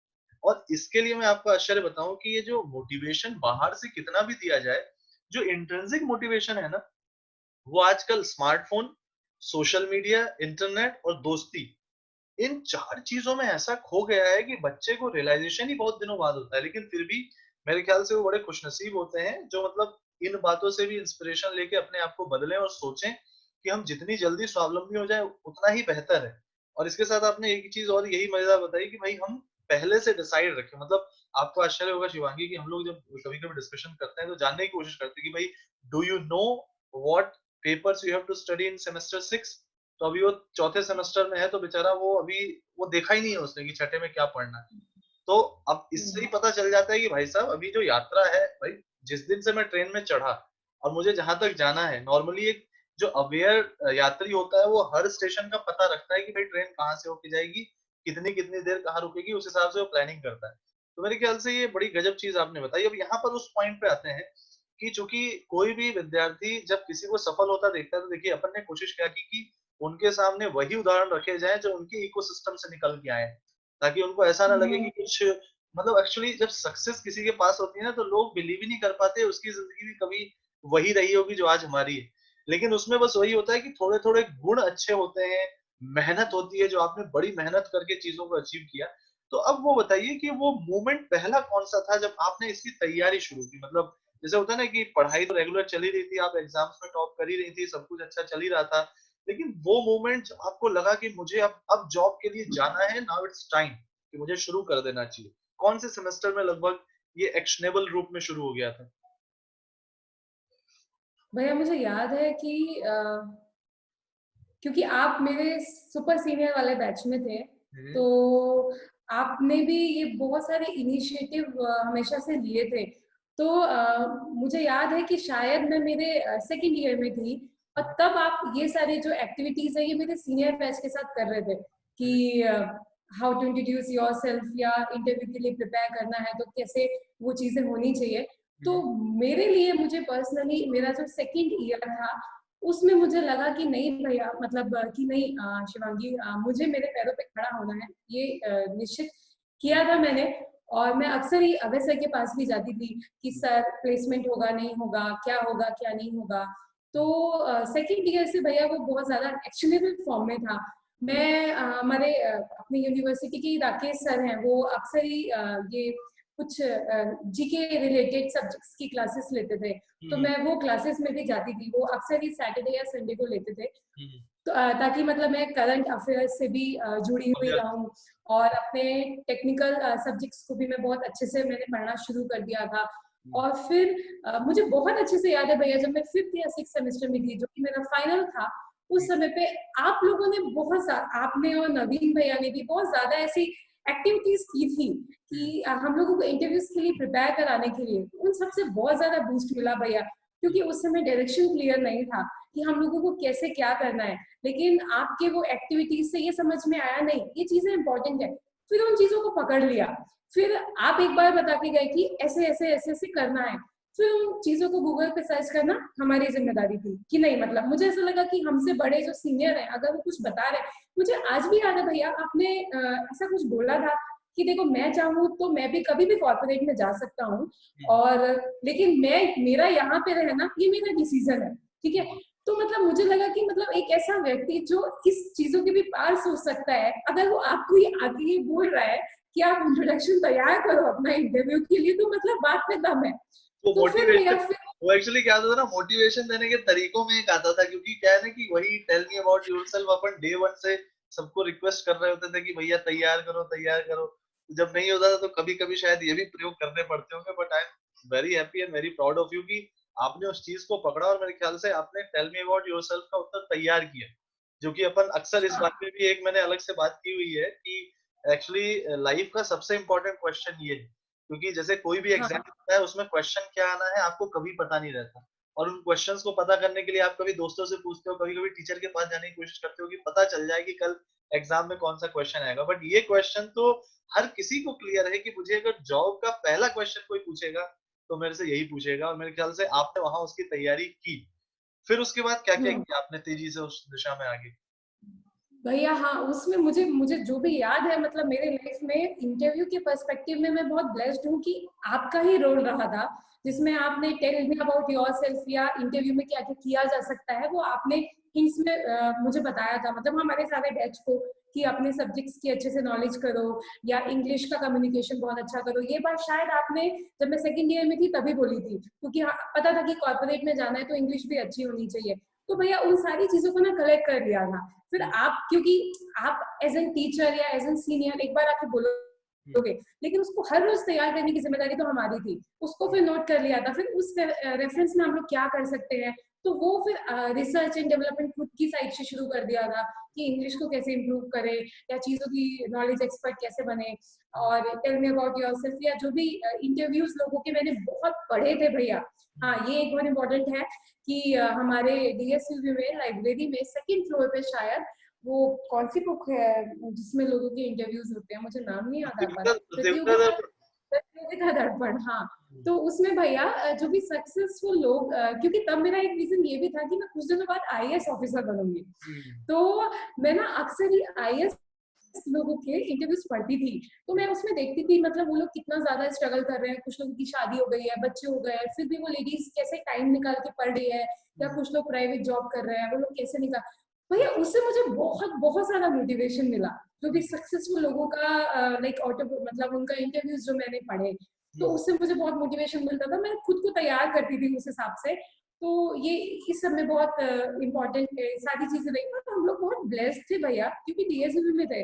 A: और इसके लिए मैं आपको आश्चर्य बताऊं कि ये जो मोटिवेशन बाहर से कितना भी दिया जाए, जो इंट्रिंसिक मोटिवेशन है ना, वो आजकल स्मार्टफोन, सोशल मीडिया, इंटरनेट और दोस्ती, इन 4 चीज़ों में ऐसा खो गया है कि बच्चे को रियलाइज़ेशन ही बहुत दिनों बाद होता है। लेकिन फिर भी मेरे ख्याल से वो बड़े खुशनसीब होते हैं जो मतलब इन बातों से भी इंस्पिरेशन लेके अपने आप को बदलें और सोचें कि हम जितनी जल्दी स्वावलंबी हो जाएँ उतना ही बेहतर है। और इसके साथ आपने एक चीज़ और यही मज़ेदार बताई कि भाई हम पहले से डिसाइड रखें। मतलब आपको आश्चर्य होगा शिवांगी कि हम लोग जब कभी-कभी डिस्कशन करते हैं तो जानने की कोशिश करते हैं कि भाई do you know what papers you have to study in semester 6? तो अभी वो चौथे सेमेस्टर में है, तो बेचारा वो अभी वो देखा ही नहीं है उसने कि छठे में क्या पढ़ना है। तो अब इससे ही पता चल जाता है कि भाई साहब अभी जो यात्रा है, भाई जिस दिन से मैं ट्रेन में चढ़ा और मुझे जहां तक जाना है, नॉर्मली एक जो अवेयर यात्री होता है वो हर स्टेशन का पता रखता है कि भाई ट्रेन कहाँ से होके जाएगी, कितनी कितनी देर कहाँ रुकेगी, उस हिसाब से वो प्लानिंग करता है। तो मेरे ख्याल से ये बड़ी गजब चीज आपने बताई। अब यहाँ पर उस पॉइंट पे आते हैं कि चूंकि कोई भी विद्यार्थी जब किसी को सफल होता देखता है तो देखिए अपन ने कोशिश क्या की कि उनके सामने वही उदाहरण रखे जाएं जो उनके इकोसिस्टम से निकल के आए, ताकि उनको ऐसा ना लगे कि
B: हम्म,
A: कुछ मतलब एक्चुअली जब सक्सेस किसी के पास होती है ना तो लोग बिलीव ही नहीं कर पाते उसकी जिंदगी भी कभी वही रही होगी जो आज हमारी है। लेकिन उसमें बस वही होता है कि थोड़े थोड़े गुण अच्छे होते हैं, मेहनत होती है, जो आपने बड़ी मेहनत करके चीजों को अचीव किया। तो अब वो बताइए कि वो मोमेंट पहला कौन सा था जब आपने इसकी तैयारी शुरू की? मतलब जैसे होता है ना कि पढ़ाई तो रेगुलर चली रही थी, आप एग्जाम्स में टॉप कर ही रही थी, सब कुछ अच्छा चल ही रहा था, लेकिन वो मोमेंट जब आपको लगा कि मुझे अब जॉब के लिए जाना है, नाउ इट्स टाइम कि मुझे शुरू कर देना चाहिए, कौन से सेमेस्टर में लगभग ये एक्शनेबल रूप में शुरू हो गया था?
B: भैया मुझे याद है कि क्योंकि आप मेरे सुपर सीनियर वाले बैच में थे,
A: हम्म।
B: तो आपने भी ये बहुत सारे इनिशिएटिव हमेशा से लिए थे। तो मुझे याद है कि शायद मैं मेरे सेकंड ईयर में थी, और तब आप ये सारे जो एक्टिविटीज है ये मेरे सीनियर बैच के साथ कर रहे थे कि हाउ टू इंट्रोड्यूस योरसेल्फ, या इंटरव्यू के लिए प्रिपेयर करना है तो कैसे वो चीजें होनी चाहिए। तो मेरे लिए, मुझे पर्सनली, मेरा जो सेकंड ईयर था उसमें मुझे लगा कि नहीं भैया, मतलब कि नहीं शिवांगी, मुझे मेरे पैरों पे खड़ा होना है, ये निश्चित किया था मैंने। और मैं अक्सर ही अभय सर के पास भी जाती थी कि सर प्लेसमेंट होगा नहीं होगा, क्या होगा क्या नहीं होगा। तो सेकंड ईयर से भैया वो बहुत ज्यादा एक्शनेबल फॉर्म में था। मैं हमारे अपनी यूनिवर्सिटी के राकेश सर हैं, वो अक्सर ही ये कुछ जीके रिलेटेड सब्जेक्ट्स की क्लासेस लेते थे, तो मैं वो क्लासेस में भी जाती थी। वो अक्सर ही सैटरडे या संडे को लेते थे, तो ताकि मतलब मैं करंट अफेयर्स से भी जुड़ी हुई रहूं, और अपने टेक्निकल सब्जेक्ट्स को भी मैं बहुत अच्छे से मैंने पढ़ना शुरू कर दिया था। और फिर मुझे बहुत अच्छे से याद है भैया, जब मैं 5th या 6th सेमेस्टर में थी, जो कि मेरा फाइनल था, उस समय पे आप लोगों ने आपने और नवीन भैया ने भी बहुत ज्यादा ऐसी एक्टिविटीज की थी कि हम लोगों को इंटरव्यूज के लिए प्रिपेयर कराने के लिए, उन सबसे बहुत ज्यादा बूस्ट मिला भैया। क्योंकि उस समय डायरेक्शन क्लियर नहीं था कि हम लोगों को कैसे क्या करना है, लेकिन आपके वो एक्टिविटीज से ये समझ में आया नहीं ये चीजें इंपॉर्टेंट है। फिर उन चीजों को पकड़ लिया, फिर आप एक बार बता के गए कि ऐसे ऐसे ऐसे ऐसे करना है, फिर उन चीजों को गूगल पे सर्च करना हमारी जिम्मेदारी थी कि नहीं, मतलब मुझे ऐसा लगा कि हमसे बड़े जो सीनियर हैं अगर वो कुछ बता रहे हैं, मुझे आज भी याद है भैया, आपने ऐसा कुछ बोला था कि देखो मैं चाहूँ तो मैं भी कभी भी कॉर्पोरेट में जा सकता हूँ, और लेकिन मैं, मेरा यहाँ पे रहना ये मेरा डिसीजन है, ठीक है। तो मतलब मुझे लगा कि मतलब एक ऐसा व्यक्ति जो इस चीजों के भी पार सोच सकता है, अगर वो आपको ये आगे ही बोल रहा है कि आप इंट्रोडक्शन तैयार करो अपना इंटरव्यू के लिए, तो मतलब बात में दम है।
A: वो
B: तो फिर भैया
A: मोटिवेशन, वो एक्चुअली क्या होता था ना, मोटिवेशन देने के तरीकों में एक आता था, क्योंकि क्या है ना कि वही टेल मी अबाउट योरसेल्फ अपन डे वन से सबको रिक्वेस्ट कर रहे होते थे कि भैया तैयार करो तैयार करो। जब नहीं होता था तो कभी कभी शायद ये भी प्रयोग करने पड़ते होंगे, but I am very happy and very proud of you कि आपने उस चीज को पकड़ा और मेरे ख्याल से आपने टेल मी अबाउट योरसेल्फ का उत्तर तैयार किया। जो कि अपन अक्सर इस
B: हाँ
A: बात में भी एक मैंने अलग से बात की हुई है कि एक्चुअली लाइफ का सबसे इंपॉर्टेंट क्वेश्चन ये है, क्योंकि जैसे कोई भी एग्जाम
B: हाँ
A: होता है उसमें क्वेश्चन क्या आना है आपको कभी पता नहीं रहता, और उन क्वेश्चंस को पता करने के लिए आप कभी दोस्तों से पूछते हो, कभी कभी टीचर के पास जाने की कोशिश करते हो कि पता चल जाए कि कल एग्जाम में कौन सा क्वेश्चन आएगा। बट ये क्वेश्चन तो हर किसी को क्लियर है कि मुझे अगर जॉब का पहला क्वेश्चन कोई पूछेगा तो मेरे से यही पूछेगा, और मेरे ख्याल से आपने वहां उसकी तैयारी की। फिर उसके बाद क्या क्या
B: हम्म
A: किया आपने तेजी से उस दिशा में आगे?
B: भैया, हाँ उसमें मुझे मुझे जो भी याद है, मतलब मेरे लाइफ में इंटरव्यू के पर्सपेक्टिव में मैं बहुत ब्लेस्ड हूँ कि आपका ही रोल रहा था, जिसमें आपने टेल मी अबाउट योरसेल्फ या इंटरव्यू में क्या क्या किया जा सकता है वो आपने हिंट्स में मुझे बताया था, मतलब हमारे सारे बैच को, कि अपने सब्जेक्ट्स की अच्छे से नॉलेज करो, या इंग्लिश का कम्युनिकेशन बहुत अच्छा करो। ये बात शायद आपने जब मैं सेकंड ईयर में थी तभी बोली थी, क्योंकि पता था कि कॉर्पोरेट में जाना है तो इंग्लिश भी अच्छी होनी चाहिए। तो भैया उन सारी चीजों को ना कलेक्ट कर लिया था। फिर आप, क्योंकि आप एज एन टीचर या एज एन सीनियर एक बार आके बोलोगे, लेकिन उसको हर रोज तैयार करने की जिम्मेदारी तो हमारी थी। उसको फिर नोट कर लिया था, फिर उस रेफरेंस में हम लोग क्या कर सकते हैं, तो वो फिर रिसर्च एंड डेवलपमेंट खुद की साइड से शुरू कर दिया था कि इंग्लिश को कैसे इम्प्रूव करे, या चीजों की नॉलेज एक्सपर्ट कैसे बने। और टेल मी अबाउट योरसेल्फ या जो भी इंटरव्यूज लोगों के मैंने बहुत पढ़े थे भैया। हाँ ये एक बहुत इंपॉर्टेंट है कि हमारे डीएसयूवी में लाइब्रेरी में सेकंड फ्लोर पे शायद वो कौन सी बुक है जिसमें लोगों के इंटरव्यूज होते हैं, मुझे नाम नहीं याद आ पा रहा,
A: प्रतियोगिता
B: प्रतियोगिता।
A: प्रतियोगिता
B: प्रतियोगिता दर्पण, हाँ। तो उसमें भैया जो भी सक्सेसफुल लोग, क्योंकि तब मेरा एक रीजन ये भी था कि मैं कुछ दिनों बाद आईएएस ऑफिसर बनूंगी। तो मैं ना अक्सर ही आईएएस लोगों के इंटरव्यूज पढ़ती थी, तो मैं उसमें देखती थी मतलब वो लोग कितना ज्यादा स्ट्रगल कर रहे हैं, कुछ लोगों की शादी हो गई है, बच्चे हो गए हैं, फिर भी वो लेडीज कैसे टाइम निकाल के पढ़ रही है, या कुछ लोग प्राइवेट जॉब कर रहे हैं, वो लोग कैसे निकाल। भैया उससे मुझे बहुत बहुत ज्यादा मोटिवेशन मिला, जो भी सक्सेसफुल लोगों का लाइक ऑटो मतलब उनका इंटरव्यूज जो मैंने पढ़े, तो उससे मुझे बहुत मोटिवेशन मिलता था, मैं खुद को तैयार करती थी उस हिसाब से। तो ये इस सब में बहुत इम्पोर्टेंट है सारी चीजें नहीं, पर हम लोग बहुत ब्लेस्ड थे भैया, क्योंकि डीएसयू में थे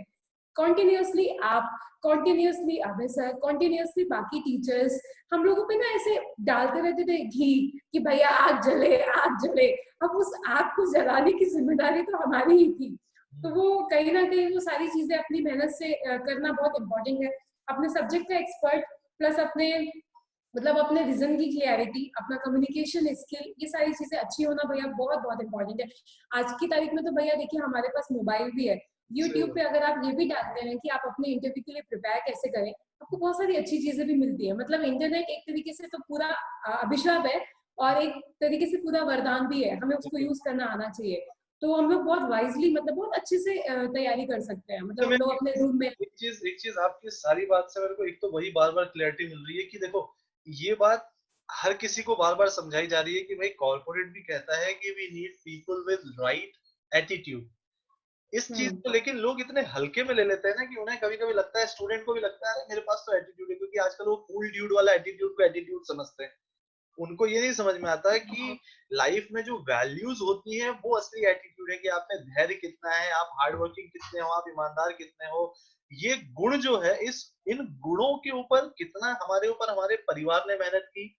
B: कॉन्टिन्यूसली आप, कॉन्टिन्यूसली अभय सर, कॉन्टिन्यूसली बाकी टीचर्स हम लोगों पे ना ऐसे डालते रहते थे घी कि भैया आग जले आग जले। अब उस आग को जलाने की जिम्मेदारी तो हमारी ही थी। तो वो कहीं ना कहीं वो सारी चीजें अपनी मेहनत से करना बहुत इम्पोर्टेंट है। अपने सब्जेक्ट का एक्सपर्ट प्लस अपने मतलब अपने विजन की क्लियरिटी, अपना कम्युनिकेशन स्किल, ये सारी चीजें अच्छी होना भैया बहुत बहुत इंपॉर्टेंट है। आज की तारीख में तो भैया देखिए हमारे पास मोबाइल भी है, यूट्यूब पे अगर आप ये भी डालते हैं कि आप अपने इंटरव्यू के लिए प्रिपेयर कैसे करें, आपको बहुत सारी अच्छी चीजें भी मिलती है। मतलब इंटरनेट एक तरीके से तो पूरा अभिशाप है, और एक तरीके से पूरा वरदान भी है, हमें उसको यूज करना आना चाहिए। तो हम लोग बहुत वाइजली मतलब बहुत अच्छे से तैयारी कर सकते हैं,
A: तो
B: मतलब
A: मैं
B: हम लोग अपने रूम में।
A: एक चीज आपकी सारी बात से मेरे को एक तो वही बार बार क्लैरिटी मिल रही है कि देखो, ये बात हर किसी को बार बार समझाई जा रही है कि भाई कॉर्पोरेट भी कहता है कि we need people with right attitude. इस चीज
B: हम्म।
A: को लेकिन लोग इतने हल्के में ले लेते हैं ना कि उन्हें कभी कभी लगता है, स्टूडेंट को भी लगता है अरे मेरे पास तो एटीट्यूड है, क्योंकि आजकल वो कूल ड्यूड वाला एटीट्यूड को एटीट्यूड समझते हैं। उनको ये नहीं समझ में आता है कि लाइफ में जो वैल्यूज होती हैं वो असली एटीट्यूड है, कि आप में धैर्य कितना है, आप हार्ड वर्किंग कितने हो, आप ईमानदार कितने हो। ये गुण जो है, इस इन गुणों के ऊपर कितना हमारे ऊपर हमारे परिवार ने मेहनत की,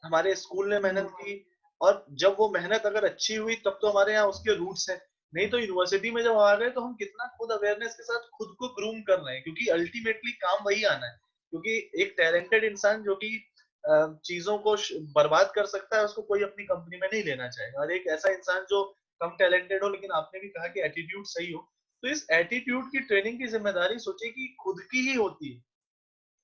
A: हमारे स्कूल ने मेहनत की, और जब वो मेहनत अगर अच्छी हुई तब तो हमारे यहाँ उसके रूट्स हैं। नहीं तो यूनिवर्सिटी में जब आ गए तो हम कितना खुद अवेयरनेस के साथ खुद को ग्रूम कर रहे हैं, क्योंकि अल्टीमेटली काम वही आना है। क्योंकि एक टैलेंटेड इंसान जो कि चीजों को बर्बाद कर सकता है, उसको कोई अपनी कंपनी में नहीं लेना चाहेगा। और एक ऐसा इंसान जो कम टैलेंटेड हो लेकिन आपने भी कहा कि एटीट्यूड सही हो, तो इस एटीट्यूड की ट्रेनिंग की जिम्मेदारी सोचिए कि खुद की ही होती है।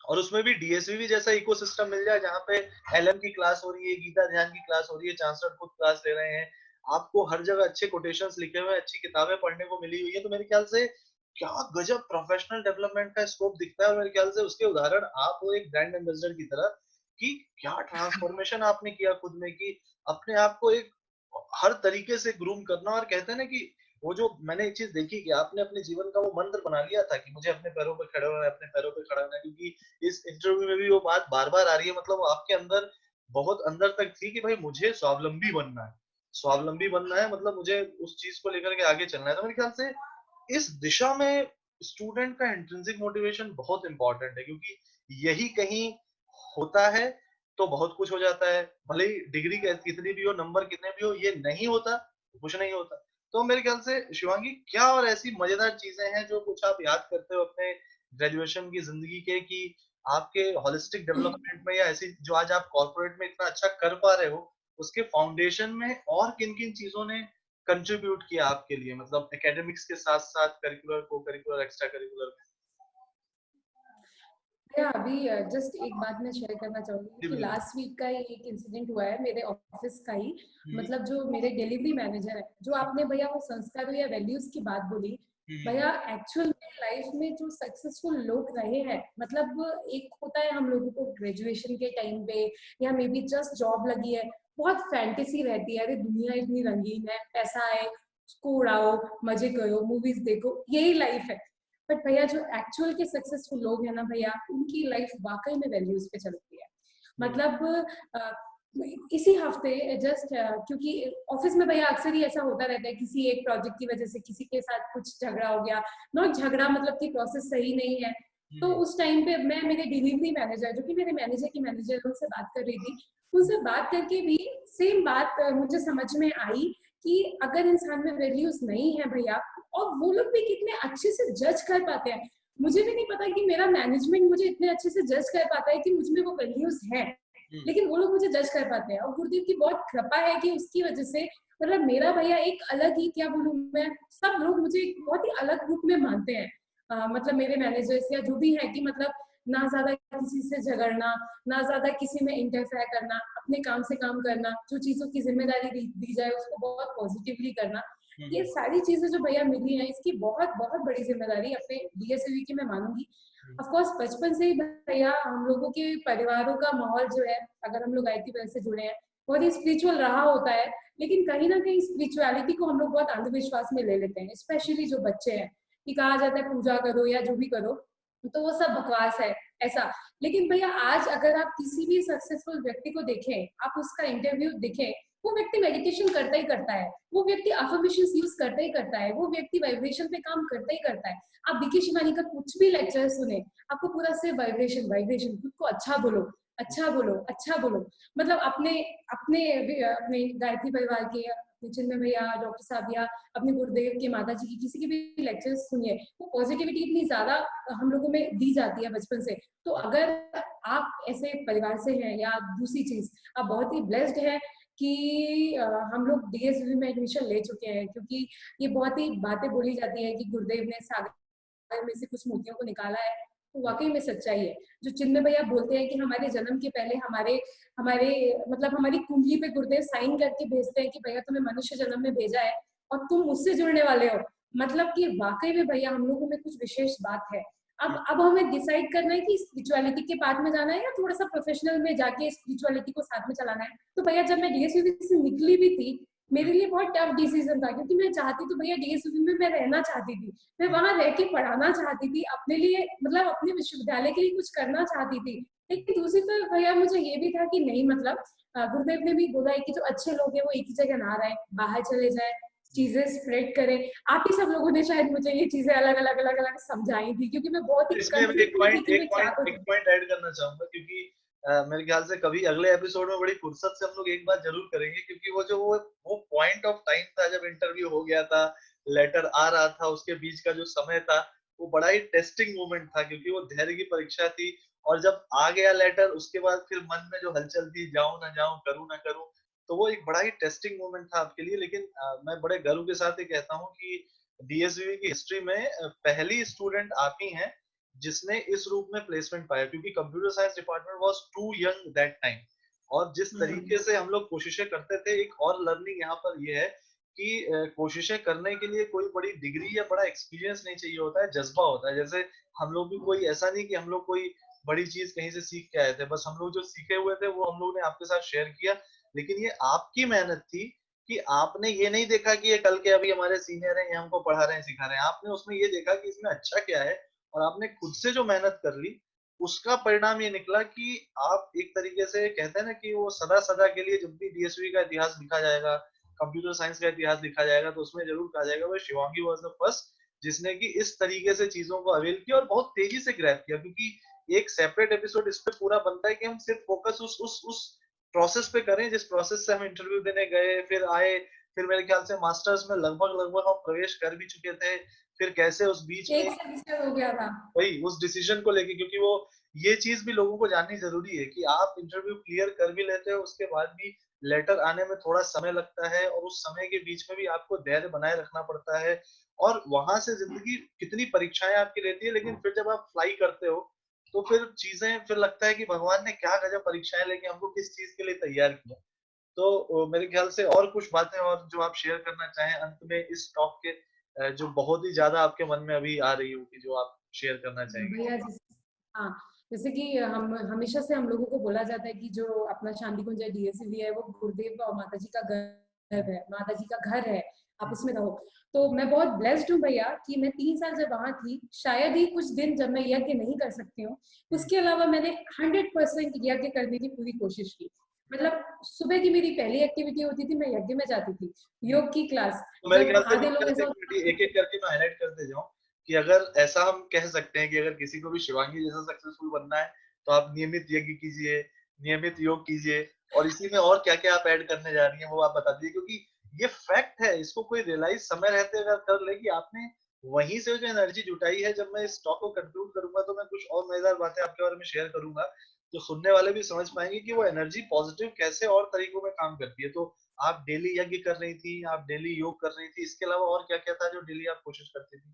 A: और उसमें भी डीएसवी जैसा इकोसिस्टम मिल जाए जहाँ पे एलएम की क्लास हो रही है, गीता ध्यान की क्लास हो रही है, चांसलर खुद क्लास ले रहे हैं, आपको हर जगह अच्छे कोटेशंस लिखे हुए, अच्छी किताबें पढ़ने को मिली हुई है, तो मेरे ख्याल से क्या गजब प्रोफेशनल डेवलपमेंट का स्कोप दिखता है। और मेरे ख्याल से उसके उदाहरण आप वो एक ब्रांड एम्बेसडर की तरह, कि क्या ट्रांसफॉर्मेशन आपने किया खुद में, कि अपने आप को एक हर तरीके से ग्रूम करना। और कहते हैं ना कि वो जो मैंने एक चीज देखी कि आपने अपने जीवन का वो मंत्र बना लिया था कि मुझे अपने पैरों पे खड़े होना है, अपने पैरों पे खड़ा होना है, क्योंकि इस इंटरव्यू में भी वो बात बार बार आ रही है। मतलब वो आपके अंदर बहुत अंदर तक थी कि भाई मुझे स्वावलंबी बनना है, स्वावलंबी बनना है, मतलब मुझे उस चीज को लेकर के आगे चलना है। तो मेरे ख्याल से इस दिशा में स्टूडेंट का इंट्रिंसिक मोटिवेशन बहुत इंपॉर्टेंट है, क्योंकि यही कहीं होता है तो बहुत कुछ हो जाता है। भले ही डिग्री कितनी भी हो, नंबर कितने भी हो, ये नहीं होता तो कुछ नहीं होता। तो मेरे ख्याल से शिवांगी, क्या और ऐसी मजेदार चीजें हैं जो कुछ आप याद करते हो अपने ग्रेजुएशन की जिंदगी के, कि आपके होलिस्टिक डेवलपमेंट में, या ऐसी जो आज आप कॉर्पोरेट में इतना अच्छा कर पा रहे हो, उसके फाउंडेशन में और किन किन चीजों ने कंट्रीब्यूट किया आपके लिए, मतलब एकेडमिक्स के साथ साथ करिकुलर, को करिकुलर, एक्स्ट्रा करिकुलर?
B: या अभी जस्ट एक बात मैं शेयर करना चाहूंगी
A: जी
B: कि
A: बिल्कुल।
B: लास्ट वीक का ही एक इंसिडेंट हुआ है मेरे ऑफिस का ही।
A: हम्म।
B: मतलब जो मेरे डिलीवरी मैनेजर है, जो आपने भैया वो संस्कारों या वैल्यूज की बात बोली,
A: हम्म।
B: भैया एक्चुअल में लाइफ में जो सक्सेसफुल लोग रहे हैं, मतलब एक होता है हम लोगों को ग्रेजुएशन के टाइम पे या मे बी जस्ट जॉब लगी है, बहुत फैंटेसी रहती है, अरे दुनिया इतनी रंगीन है, पैसा है, उसको उड़ाओ, मजे करो, मूवीज देखो, यही लाइफ है। बट भैया जो एक्चुअल के सक्सेसफुल लोग हैं ना भैया, उनकी लाइफ वाकई में वैल्यूज पे चलती है।
A: हम्म।
B: मतलब अ, इसी हफ्ते जस्ट क्योंकि ऑफिस में भैया अक्सर ही ऐसा होता रहता है, किसी एक प्रोजेक्ट की वजह से किसी के साथ कुछ झगड़ा हो गया, नॉट झगड़ा मतलब कि प्रोसेस सही नहीं है। तो
A: हम्म।
B: उस टाइम पे मैं मेरे डिलीवरी मैनेजर, जो कि मेरे मैनेजर की मैनेजर, उनसे बात कर रही थी। उनसे बात करके भी सेम बात मुझे समझ में आई कि अगर इंसान में वैल्यूज नहीं है भैया, और वो लोग भी कितने अच्छे से जज कर पाते हैं। मुझे भी नहीं पता कि मेरा मैनेजमेंट मुझे इतने अच्छे से जज कर पाता है कि मुझ में वो वैल्यूज हैं,
A: हम्म।
B: लेकिन वो लोग मुझे जज कर पाते हैं। और गुरुदेव की बहुत कृपा है कि उसकी वजह से मतलब मेरा भैया एक अलग ही, क्या बोलूं मैं, सब लोग मुझे एक बहुत ही अलग रूप में मानते हैं। मतलब मेरे मैनेजर्स या जो भी है कि मतलब ना ज्यादा किसी से झगड़ना, ना ज्यादा किसी में इंटरफेयर करना, अपने काम से काम करना, जो चीजों की जिम्मेदारी दी जाए उसको बहुत पॉजिटिवली करना। ये सारी चीजें जो भैया मिली हैं, इसकी बहुत बहुत बड़ी जिम्मेदारी अपने डीएसएवी की मैं मानूंगी। ऑफ कोर्स बचपन से ही भैया हम लोगों के परिवारों का माहौल जो है, अगर हम लोग आईटी वजह से जुड़े हैं, बहुत ही स्पिरिचुअल रहा होता है। लेकिन कहीं ना कहीं स्पिरिचुअलिटी को हम लोग बहुत अंधविश्वास में ले लेते हैं, स्पेशली जो बच्चे हैं, कि कहा जाता है पूजा करो या जो भी करो, तो वो सब बकवास है ऐसा। लेकिन भैया आज अगर आप किसी भी सक्सेसफुल व्यक्ति को देखें, आप उसका इंटरव्यू देखें, वो व्यक्ति मेडिटेशन करता ही करता है, वो व्यक्ति अफर्मेशंस यूज करता ही करता है, वो व्यक्ति वाइब्रेशन पे काम करता ही करता है। आप बीके शिवानी का कुछ भी लेक्चर सुने, आपको पूरा से वाइब्रेशन वाइब्रेशन, खुद को अच्छा बोलो, अच्छा बोलो, अच्छा बोलो। मतलब अपने अपने अपने गायत्री परिवार के, अपने चिन्मय भैया, डॉक्टर साहब या अपने गुरुदेव के, माता जी की, किसी के भी लेक्चर्स सुनिए, वो पॉजिटिविटी इतनी ज्यादा हम लोगों में दी जाती है बचपन से। तो अगर आप ऐसे परिवार से हैं, या दूसरी चीज, आप बहुत ही ब्लेस्ड हैं कि हम लोग डीएसवी में एडमिशन ले चुके हैं, क्योंकि ये बहुत ही बातें बोली जाती है कि गुरुदेव ने सागर में से कुछ मोतियों को निकाला है, तो वाकई में सच्चाई है। जो चिन्मय भैया बोलते हैं कि हमारे जन्म के पहले हमारे हमारे मतलब हमारी कुंडली पे गुरुदेव साइन करके भेजते हैं कि भैया तुम्हें मनुष्य जन्म में भेजा है और तुम मुझसे जुड़ने वाले हो, मतलब कि वाकई में भैया हम लोगों में कुछ विशेष बात है। अब हमें डिसाइड करना है कि स्पिरिचुअलिटी के पाथ में जाना है या थोड़ा सा प्रोफेशनल में जाके स्पिरिचुअलिटी को साथ में चलाना है। तो भैया जब मैं डीएसयूवी से निकली भी थी, मेरे लिए बहुत टफ डिसीजन था, क्योंकि मैं चाहती तो भैया डीएसयूवी में मैं रहना चाहती थी, मैं वहां रह के पढ़ाना चाहती थी, अपने लिए मतलब अपने विश्वविद्यालय के लिए कुछ करना चाहती थी। लेकिन दूसरी तरफ भैया मुझे ये भी था कि नहीं, मतलब गुरुदेव ने भी बोला है कि जो अच्छे लोग हैं वो एक ही जगह ना रहे, बाहर चले जाए, चीजें स्प्रेड करें। आप ही सब लोगों ने शायद मुझे ये चीजें अलग अलग अलग अलग समझाई थी, क्योंकि मैं बहुत ही
A: इसमें मैं
B: कंफ्यूज में थी कि मैं क्या
A: एक
B: करूं।
A: पॉइंट ऐड करना चाहूंगा, क्योंकि मेरे ख्याल से कभी अगले एपिसोड में बड़ी फुर्सत से हम लोग एक बात जरूर करेंगे, क्योंकि वो पॉइंट ऑफ टाइम था जब इंटरव्यू हो गया था, लेटर आ रहा था, उसके बीच का जो समय था, वो बड़ा ही टेस्टिंग मोमेंट था, क्योंकि वो धैर्य की परीक्षा थी। और जब आ गया लेटर, उसके बाद फिर मन में जो हलचल थी, जाऊं ना जाऊं, करूं ना करूं, तो वो एक बड़ा ही टेस्टिंग मोमेंट था आपके लिए। लेकिन मैं बड़े गर्व के साथ ये कहता हूँ कि डीएसवी की हिस्ट्री में पहली स्टूडेंट आप ही हैं जिसने इस रूप में प्लेसमेंट पाया, क्योंकि computer science department was too young that time. और जिस तरीके से हम लोग कोशिशें करते थे, एक और लर्निंग यहाँ पर ये है कि कोशिशें करने के लिए कोई बड़ी डिग्री या बड़ा एक्सपीरियंस नहीं चाहिए होता है, जज्बा होता है। जैसे हम लोग भी कोई ऐसा नहीं कि हम लोग कोई बड़ी चीज कहीं से सीख के आए थे, बस हम लोग जो सीखे हुए थे वो हम लोग ने आपके साथ शेयर किया। लेकिन ये आपकी मेहनत थी कि आपने ये नहीं देखा कि ये कल के अभी हमारे सीनियर हैं, ये हमको पढ़ा रहे हैं, सिखा रहे हैं। आपने उसमें ये देखा कि इसमें अच्छा क्या है, और आपने खुद से जो मेहनत कर ली, उसका परिणाम ये निकला कि आप एक तरीके से कहते हैं ना कि वो सदा सदा के लिए, जब भी डीएसवी का इतिहास लिखा जाएगा, कंप्यूटर साइंस का इतिहास लिखा जाएगा, तो उसमें जरूर कहा जाएगा वो शिवांगी वाज द फर्स्ट जिसने कि इस तरीके से चीजों को अवेल किया और बहुत तेजी से ग्रैब किया। क्योंकि एक सेपरेट एपिसोड इस पे पूरा बनता है कि हम सिर्फ फोकस उस प्रोसेस पे करें, जिस प्रोसेस से हम इंटरव्यू देने गए, फिर आए, फिर मेरे ख्याल से मास्टर्स में लगभग लगभग हम प्रवेश कर भी चुके थे, फिर कैसे उस बीच में
B: एक सेमिस्टर हो गया था।
A: वही उस डिसीजन को लेके, क्योंकि वो ये चीज भी लोगों को जाननी जरूरी है कि आप इंटरव्यू क्लियर कर भी लेते हो, उसके बाद भी लेटर आने में थोड़ा समय लगता है, और उस समय के बीच में भी आपको धैर्य बनाए रखना पड़ता है। और वहां से जिंदगी कितनी परीक्षाएं आपकी लेती है, लेकिन फिर जब आप फ्लाई करते हो, तो फिर चीजें, फिर लगता है कि भगवान ने क्या गजब परीक्षाएं लेके हमको किस चीज के लिए तैयार किया। तो मेरे ख्याल से और कुछ बातें और जो आप शेयर करना चाहें अंत में इस टॉक के, जो बहुत ही ज्यादा आपके मन में अभी आ रही हो, कि जो आप शेयर करना चाहेंगे।
B: भैया हाँ, जैसे कि हम हमेशा से हम लोगों को बोला जाता है कि जो अपना शांति कुंज डीएसवी है वो गुरुदेव और माता जी का घर है, माता जी का घर है, आप उसमें रहो। तो मैं बहुत ब्लेस्ड हूँ भैया कि मैं 3 साल जब वहां थी, शायद ही कुछ दिन जब मैं यज्ञ नहीं कर सकती हूँ, उसके अलावा मैंने 100% यज्ञ करने की पूरी कोशिश की। मतलब सुबह की मेरी पहली एक्टिविटी होती थी, मैं यज्ञ में जाती थी, योग की क्लास।
A: तो मेरे
B: जब
A: ख्याल से
B: आधे लोग ऐसा
A: एक एक करके मैं हाईलाइट करते जाऊं, कि अगर ऐसा हम कह सकते हैं कि अगर किसी को भी शिवांगी जैसा सक्सेसफुल बनना है, तो आप नियमित यज्ञ कीजिए, नियमित योग कीजिए, और इसी में और क्या क्या आप ऐड करने जा रही हैं वो आप बता दीजिए, क्योंकि ये फैक्ट है, इसको कोई रियलाइज समय रहते अगर कर ले कि आपने वहीं से जो एनर्जी जुटाई है। जब मैं इस टॉक को कंक्लूड करूंगा तो मैं कुछ और मजेदार बातें आपके बारे में शेयर करूंगा, तो सुनने वाले भी समझ पाएंगे कि वो एनर्जी पॉजिटिव कैसे और तरीकों में काम करती है। तो आप डेली यज्ञ कर रही थी, आप डेली योग कर रही थी, इसके अलावा और क्या क्या था जो डेली आप कोशिश करती थी?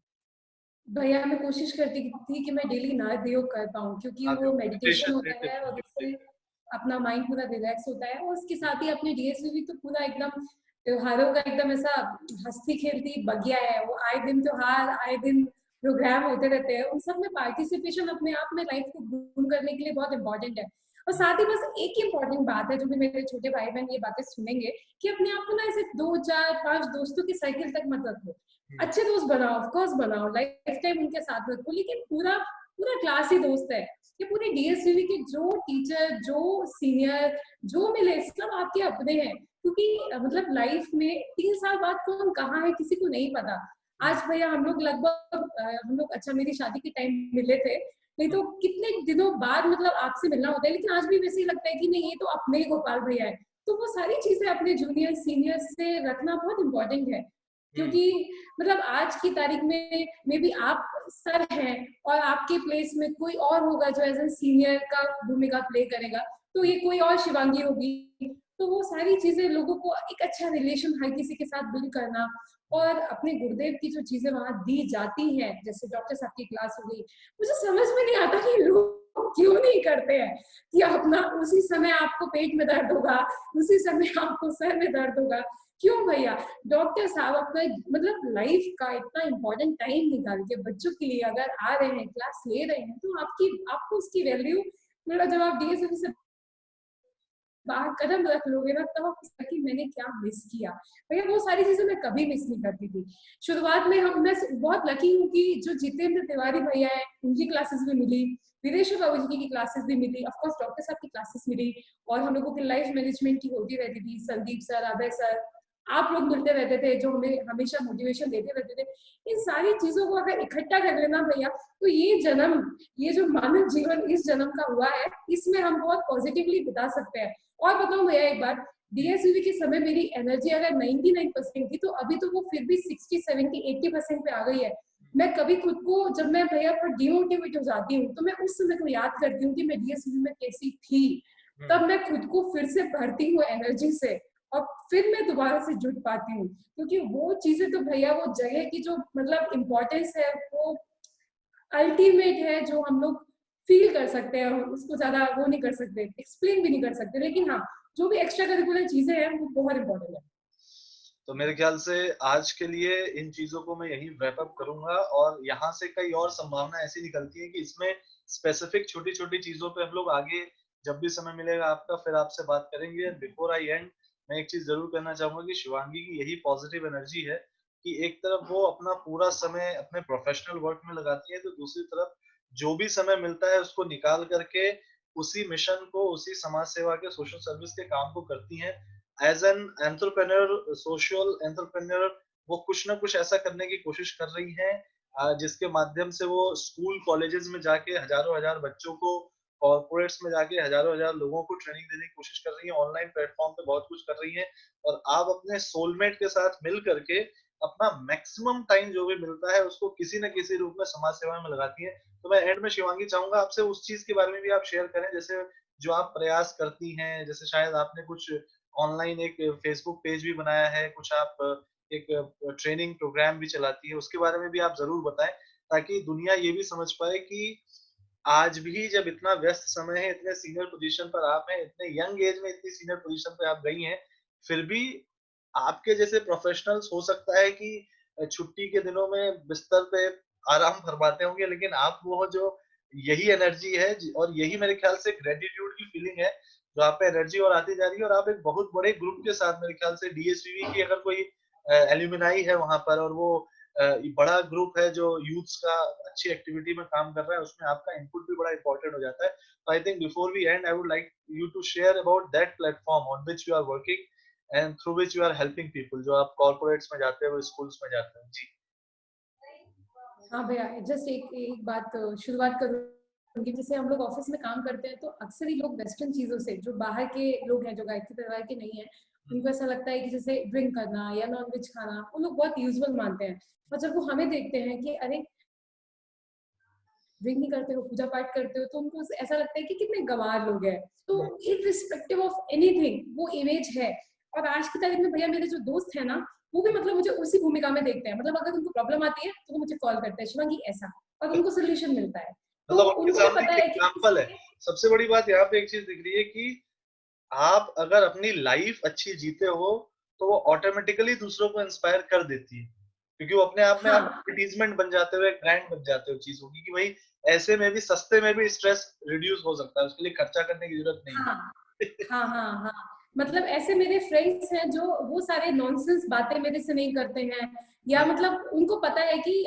B: भैया मैं कोशिश करती थी कि मैं डेली नाद योग कर पाऊँ, क्योंकि
A: हाँ,
B: वो मेडिटेशन होता है और
A: मेडिटेशन।
B: उससे अपना माइंड पूरा रिलैक्स होता है, और उसके साथ ही अपने डीएसवीवी तो पूरा एकदम त्योहारों का एकदम ऐसा हंसती खेलती बगिया है। वो आए दिन त्योहार, आए दिन प्रोग्राम होते रहते हैं, उन सब में पार्टिसिपेशन अपने आप में लाइफ को ग्रूम करने के लिए बहुत इंपॉर्टेंट है। और साथ ही बस एक ही इम्पोर्टेंट बात है, जो भी मेरे छोटे भाई बहन ये बातें सुनेंगे, कि अपने आप को ना ऐसे 2 4 5 दोस्तों की साइकिल तक मत रखो। अच्छे दोस्त बनाओ, ऑफ कोर्स बनाओ, लाइफ टाइम उनके साथ रखो, लेकिन पूरा पूरा क्लास ही दोस्त है। ये पूरे डीएसवीवी के जो टीचर, जो सीनियर, जो मिले, सब आपके अपने हैं। क्योंकि मतलब लाइफ में 3 साल बाद कौन कहाँ है किसी को नहीं पता। आज भैया हम लोग लगभग हम लोग अच्छा मेरी शादी के टाइम मिले थे, नहीं तो कितने दिनों बाद मतलब आपसे मिलना होता है, लेकिन आज भी वैसे ही लगता है कि नहीं ये तो अपने ही गोपाल भैया है। तो वो सारी चीजें अपने जूनियर सीनियर से रखना बहुत इंपॉर्टेंट है, क्योंकि मतलब आज की तारीख में मे बी आप सर हैं और आपके प्लेस में कोई और होगा जो एज ए सीनियर का भूमिका प्ले करेगा, तो ये कोई और शिवांगी होगी। तो वो सारी चीजें लोगों को एक अच्छा रिलेशन हर किसी के साथ बिल्ड करना, और अपने गुरुदेव की जो चीजें वहां दी जाती हैं, जैसे डॉक्टर साहब की क्लास हो गई, मुझे समझ में नहीं आता कि लोग क्यों नहीं करते हैं कि अपना उसी समय आपको पेट में दर्द होगा, उसी समय आपको सर में दर्द होगा। क्यों भैया? डॉक्टर साहब अपना मतलब लाइफ का इतना इंपॉर्टेंट टाइम निकाल के बच्चों के लिए अगर आ रहे हैं, क्लास ले रहे हैं, तो आपको उसकी वैल्यू, मतलब जब आप डीएसएवी से बाहर कदम रख लोगे ना, तब आपको लगेगा कि मैंने क्या मिस किया। भैया वो सारी चीजें मैं कभी मिस नहीं करती थी। शुरुआत में मैं बहुत लकी हूँ कि जो जितेंद्र तिवारी भैया है, उनकी क्लासेस भी मिली, विदेशू बाबू जी की क्लासेस भी मिली, ऑफकोर्स डॉक्टर साहब की क्लासेस मिली, और हम लोगों की लाइफ मैनेजमेंट की होती रहती थी, संदीप सर, अभय सर, आप लोग मिलते रहते थे जो हमें हमेशा मोटिवेशन देते रहते थे। इन सारी चीजों को अगर इकट्ठा कर लेना भैया, तो ये जन्म, ये जो मानव जीवन इस जन्म का हुआ है, इसमें हम बहुत पॉजिटिवली बिता सकते हैं। और बताऊं भैया एक बात, डीएसयूवी के समय मेरी एनर्जी अगर 99% थी, तो अभी तो वो फिर भी 60 70 80% पे आ गई है। मैं कभी खुद को, जब मैं भैया पर डिमोटिवेट हो जाती हूँ, तो मैं उस समय को याद करती हूँ कि मैं डीएसयूवी में कैसी थी, तब मैं खुद को फिर से भरती हूँ एनर्जी से, और फिर मैं दोबारा से जुट पाती हूँ। क्योंकि वो चीजें तो भैया, वो जगह की जो मतलब इम्पोर्टेंस है, वो अल्टीमेट है, जो हम लोग फील कर सकते हैं, उसको ज्यादा वो नहीं कर सकते, एक्सप्लेन भी नहीं कर सकते, लेकिन हाँ, जो भी एक्स्ट्रा करिकुलर चीजें हैं वो बहुत इंपॉर्टेंट है।
A: तो मेरे ख्याल से आज के लिए इन चीजों को मैं यहीं रैप अप करूंगा, और यहाँ से कई और संभावना ऐसी निकलती है कि इसमें स्पेसिफिक छोटी छोटी चीजों पे हम लोग आगे जब भी समय मिलेगा आपका फिर आपसे बात करेंगे। बिफोर आई एंड, मैं एक चीज जरूर कहना चाहूंगा कि शिवांगी की यही पॉजिटिव एनर्जी है कि एक तरफ वो अपना पूरा समय अपने प्रोफेशनल वर्क में लगाती है, तो दूसरी तरफ जो भी समय मिलता है उसको निकाल करके उसी मिशन को, उसी समाज सेवा के, सोशल सर्विस के काम को करती हैं। As an entrepreneur, social entrepreneur, वो कुछ ना कुछ ऐसा करने की कोशिश कर रही हैं जिसके माध्यम से वो स्कूल कॉलेजेस में जाके हजारों हजार बच्चों को, कॉर्पोरेट्स में जाके हजारों हजार लोगों को ट्रेनिंग देने की कोशिश कर रही हैं, ऑनलाइन प्लेटफॉर्म पे बहुत कुछ कर रही हैं। और आप अपने सोलमेट के साथ मिल करके अपना मैक्सिमम टाइम जो भी मिलता है उसको किसी न किसी रूप में समाज सेवा में लगाती हैं। तो मैं एंड में शिवांगी चाहूंगा आपसे उस चीज के बारे में भी आप शेयर करें, जैसे जो आप प्रयास करती हैं, जैसे शायद आपने कुछ ऑनलाइन एक फेसबुक पेज भी बनाया है, कुछ आप एक ट्रेनिंग प्रोग्राम भी चलाती है, उसके बारे में भी आप जरूर बताएं, ताकि दुनिया ये भी समझ पाए कि आज भी जब इतना व्यस्त समय है, इतने सीनियर पोजीशन पर आप हैं, इतने यंग एज में इतनी सीनियर पोजीशन पे आप गई हैं, फिर भी आपके जैसे प्रोफेशनल्स हो सकता है कि छुट्टी के दिनों में बिस्तर पे आराम फरमाते होंगे, लेकिन आप वो जो यही एनर्जी है और यही मेरे ख्याल से ग्रेटिट्यूड की फीलिंग है जो आप पे एनर्जी और आती जा रही है, और आप एक बहुत बड़े ग्रुप के साथ मेरे ख्याल से डीएसवीवी की अगर कोई एल्यूमिनाई है वहां पर, और वो बड़ा ग्रुप है जो यूथ्स का अच्छी एक्टिविटी में काम कर रहा है, उसमें आपका इनपुट भी बड़ा इंपॉर्टेंट हो जाता है। तो I think before we end I would like you to share about that platform on which you are working and through which you are helping people, जो आप कॉर्पोरेट्स में जाते हैं, वो स्कूल्स में जाते हैं। जी।
B: हाँ भैया, जस्ट एक एक बात शुरुआत करूंगी। जैसे हम लोग ऑफिस में काम करते हैं, तो अक्सर ही लोग वेस्टर्न चीजों से, जो बाहर के लोग हैं, जो गायत्री परिवार के नहीं है, उनको ऐसा लगता है कि जैसे ड्रिंक करना या नॉनवेज खाना वो लोग बहुत यूजुअल मानते हैं। और जब वो हमें देखते हैं कि अरे ड्रिंक नहीं करते हो, पूजा पाठ करते हो, तो उनको ऐसा लगता है कि कितने गंवार लोग हैं। तो इरिस्पेक्टिव ऑफ एनीथिंग, वो इमेज है। और आज की तारीख में भैया मेरे जो दोस्त है ना, वो भी मतलब मुझे उसी भूमिका में देखते हैं। मतलब अगर उनको प्रॉब्लम आती है तो वो मुझे कॉल करते हैं, शिवांगी ऐसा, और उनको सोल्यूशन मिलता है। तो
A: मतलब आपके
B: उनको भी
A: सामने
B: पता
A: एक
B: है कि
A: एग्जाम्पल है। सबसे बड़ी बात यहाँ पे एक चीज दिख रही है कि आप अगर अपनी लाइफ अच्छी जीते हो तो वो ऑटोमेटिकली दूसरों को इंस्पायर कर देती है, क्योंकि वो अपने आप में आप
B: हाँ,
A: एडवर्टाइजमेंट बन जाते हो, एक ब्रांड बन जाते हो चीजों की कि भाई ऐसे में भी सस्ते में भी स्ट्रेस रिड्यूस हो सकता है, उसके लिए खर्चा करने की जरूरत नहीं
B: हाँ,
A: है।
B: हाँ, हाँ, हाँ। मतलब ऐसे मेरे फ्रेंड्स हैं जो वो सारे नॉनसेंस बातें मेरे से नहीं करते हैं, या मतलब उनको पता है कि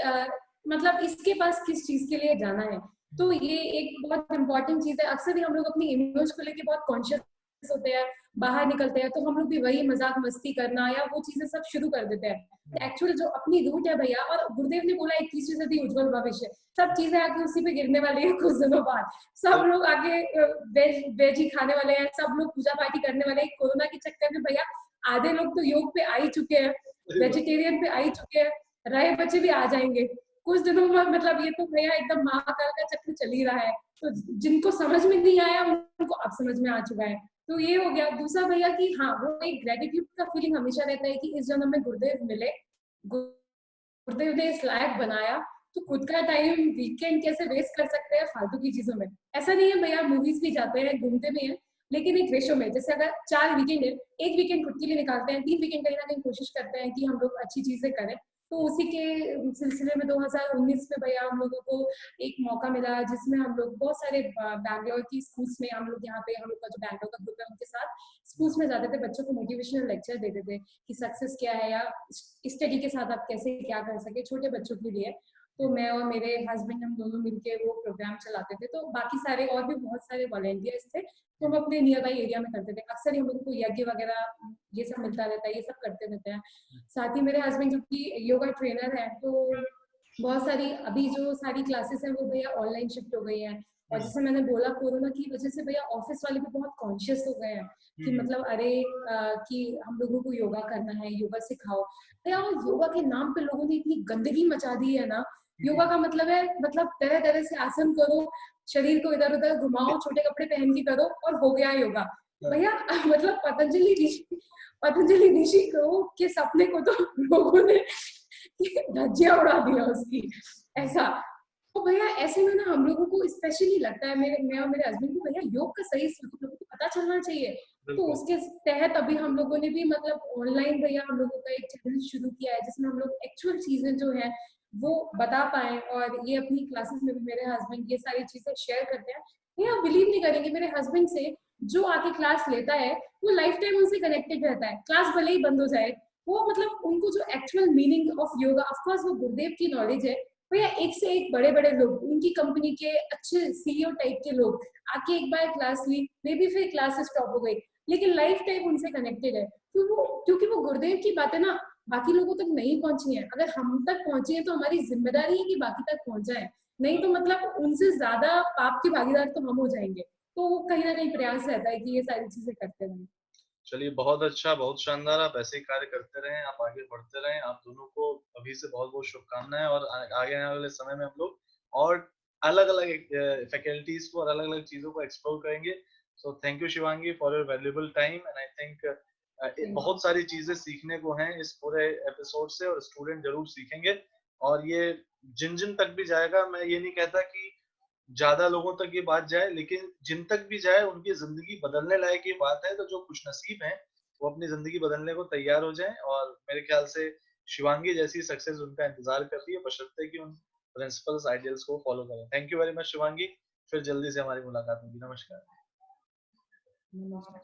B: मतलब इसके पास किस चीज के लिए जाना है। तो ये एक बहुत इंपॉर्टेंट चीज है। अक्सर ही हम लोग अपनी इमेज को लेके बहुत कॉन्शियस होते हैं, बाहर निकलते हैं तो हम लोग भी वही मजाक मस्ती करना या वो चीजें सब शुरू कर देते हैं। एक्चुअल जो अपनी रूट है भैया, और गुरुदेव ने बोला 21वीं सदी उज्जवल भविष्य, सब चीजें आके उसी पे गिरने वाली है कुछ दिनों बाद। सब लोग आगे वेज ही खाने वाले हैं, सब लोग पूजा पाठी करने वाले हैं। कोरोना के चक्कर में भैया आधे लोग तो योग पे आ ही चुके हैं, वेजिटेरियन पे आ ही चुके हैं, रहे बच्चे भी आ जाएंगे कुछ दिनों में। मतलब ये तो भैया एकदम महाकाल का चक्र चल ही रहा है। तो जिनको समझ में नहीं आया उनको अब समझ में आ चुका है। तो ये हो गया। दूसरा भैया कि हाँ, वो एक ग्रेटिट्यूड का फीलिंग हमेशा रहता है कि इस जन्म में गुरुदेव मिले, गुरुदेव ने इस लायक बनाया, तो खुद का टाइम वीकेंड कैसे वेस्ट कर सकते हैं फालतू की चीजों में। ऐसा नहीं है भैया, मूवीज भी जाते हैं, घूमते भी हैं, लेकिन एक रेशो में। जैसे अगर 4 वीकेंड है, एक वीकेंड खुद के लिए निकालते हैं, 3 वीकेंड कहीं ना कहीं कोशिश करते हैं कि हम लोग अच्छी चीजें करें। तो उसी के सिलसिले में 2019 में भैया हम लोगों को एक मौका मिला, जिसमें हम लोग बहुत सारे बैंगलोर की स्कूल्स में, हम लोग यहाँ पे, हम लोग का जो बैंगलोर का ग्रुप है उनके साथ स्कूल्स में जाते थे, बच्चों को मोटिवेशनल लेक्चर देते थे कि सक्सेस क्या है, या स्टडी के साथ आप कैसे क्या कर सके छोटे बच्चों के लिए। तो मैं और मेरे हस्बैंड हम दोनों मिलके वो प्रोग्राम चलाते थे। तो बाकी सारे और भी बहुत सारे वॉलेंटियर्स थे, तो हम अपने नियर बाई एरिया में करते थे। अक्सर ही हम लोग को यज्ञ वगैरह ये सब मिलता रहता है, ये सब करते रहते हैं। साथ ही मेरे हस्बैंड जो कि योगा ट्रेनर है, तो बहुत सारी अभी जो सारी क्लासेस हैं वो भैया ऑनलाइन शिफ्ट हो गई हैं। और जैसे मैंने बोला, कोरोना की वजह से भैया ऑफिस वाले भी बहुत कॉन्शियस हो गए हैं कि मतलब अरे कि हम लोगों को योगा करना है, योगा सिखाओ। भैया वो योगा के नाम पे लोगों ने इतनी गंदगी मचा दी है ना। योगा का मतलब है, मतलब तरह तरह से आसन करो, शरीर को इधर उधर घुमाओ, छोटे कपड़े पहन के करो और हो गया योगा। भैया मतलब पतंजलि ऋषि को के सपने को तो लोगों ने धज्जियां उड़ा दिया उसकी, ऐसा। तो भैया ऐसे में ना हम लोगों को स्पेशली लगता है, मेरे मैं और मेरे हस्बैंड को, भैया योग का सही स्वरूप लोगों को पता चलना चाहिए। तो
A: बिल्कुल।
B: उसके तहत अभी हम लोगों ने भी मतलब ऑनलाइन भैया हम लोगों का एक चैनल शुरू किया है, जिसमें हम लोग एक्चुअल चीजें जो है वो बता पाए। और ये अपनी क्लासेस में भी मेरे हस्बैंड ये सारी चीजें शेयर करते हैं। भैया बिलीव नहीं करेंगे, मेरे हस्बैंड से जो आके क्लास लेता है वो लाइफ टाइम उनसे कनेक्टेड रहता है, क्लास भले ही बंद हो जाए। वो मतलब उनको जो actual meaning of yoga, of course वो गुरुदेव की नॉलेज है। भैया एक से एक बड़े बड़े लोग, उनकी कंपनी के अच्छे सीईओ टाइप के लोग आके एक बार क्लास ली, मे बी फिर क्लास स्टॉप हो गई, लेकिन लाइफ टाइम उनसे कनेक्टेड है। क्योंकि वो गुरुदेव की बातें ना बाकी लोगों तक नहीं पहुंची है। अगर हम तक पहुंची है तो हमारी जिम्मेदारी है कि बाकी तक पहुंच जाए, नहीं तो मतलब उनसे ज्यादा पाप के भागीदार तो हम हो जाएंगे। तो वो कहीं ना कहीं प्रयास रहता है कि ये सारी चीजें करते रहें।
A: चलिए बहुत अच्छा, बहुत शानदार, आप ऐसे ही कार्य करते रहें, आप आगे बढ़ते रहें। आप दोनों को अभी से बहुत-बहुत शुभकामनाएँ, और आगे आने वाले समय में हम लोग और अलग-अलग फैकल्टीज़ को और अलग-अलग चीज़ों को एक्सप्लोर करेंगे। So thank you Shivangi for your valuable time, and I think
B: thank you.
A: बहुत सारी चीज़ें सीखने को हैं इस पूरे एपिसोड से, और स्टूडेंट ज़रूर सीखेंगे। और ये जिन-जिन तक भी जाएगा, मैं ये नहीं कहता कि ज़्यादा लोगों तक ये बात जाए, लेकिन जिन तक भी जाए उनकी ज़िंदगी बदलने लायक ये बात है, तो जो खुशनसीब हैं, वो अपनी ज़िंदगी बदलने को तैयार हो जाएँ, और मेरे ख्याल से शिवांगी जैसी सक्सेस उनका इंतज़ार कर रही है, बशर्ते कि उन प्रिंसिपल्स, आइडियल्स को फॉलो करें। Thank you very much Shivangi, फिर जल्दी से हमारी मुलाकात होगी। नमस्कार।
B: नमस्कार।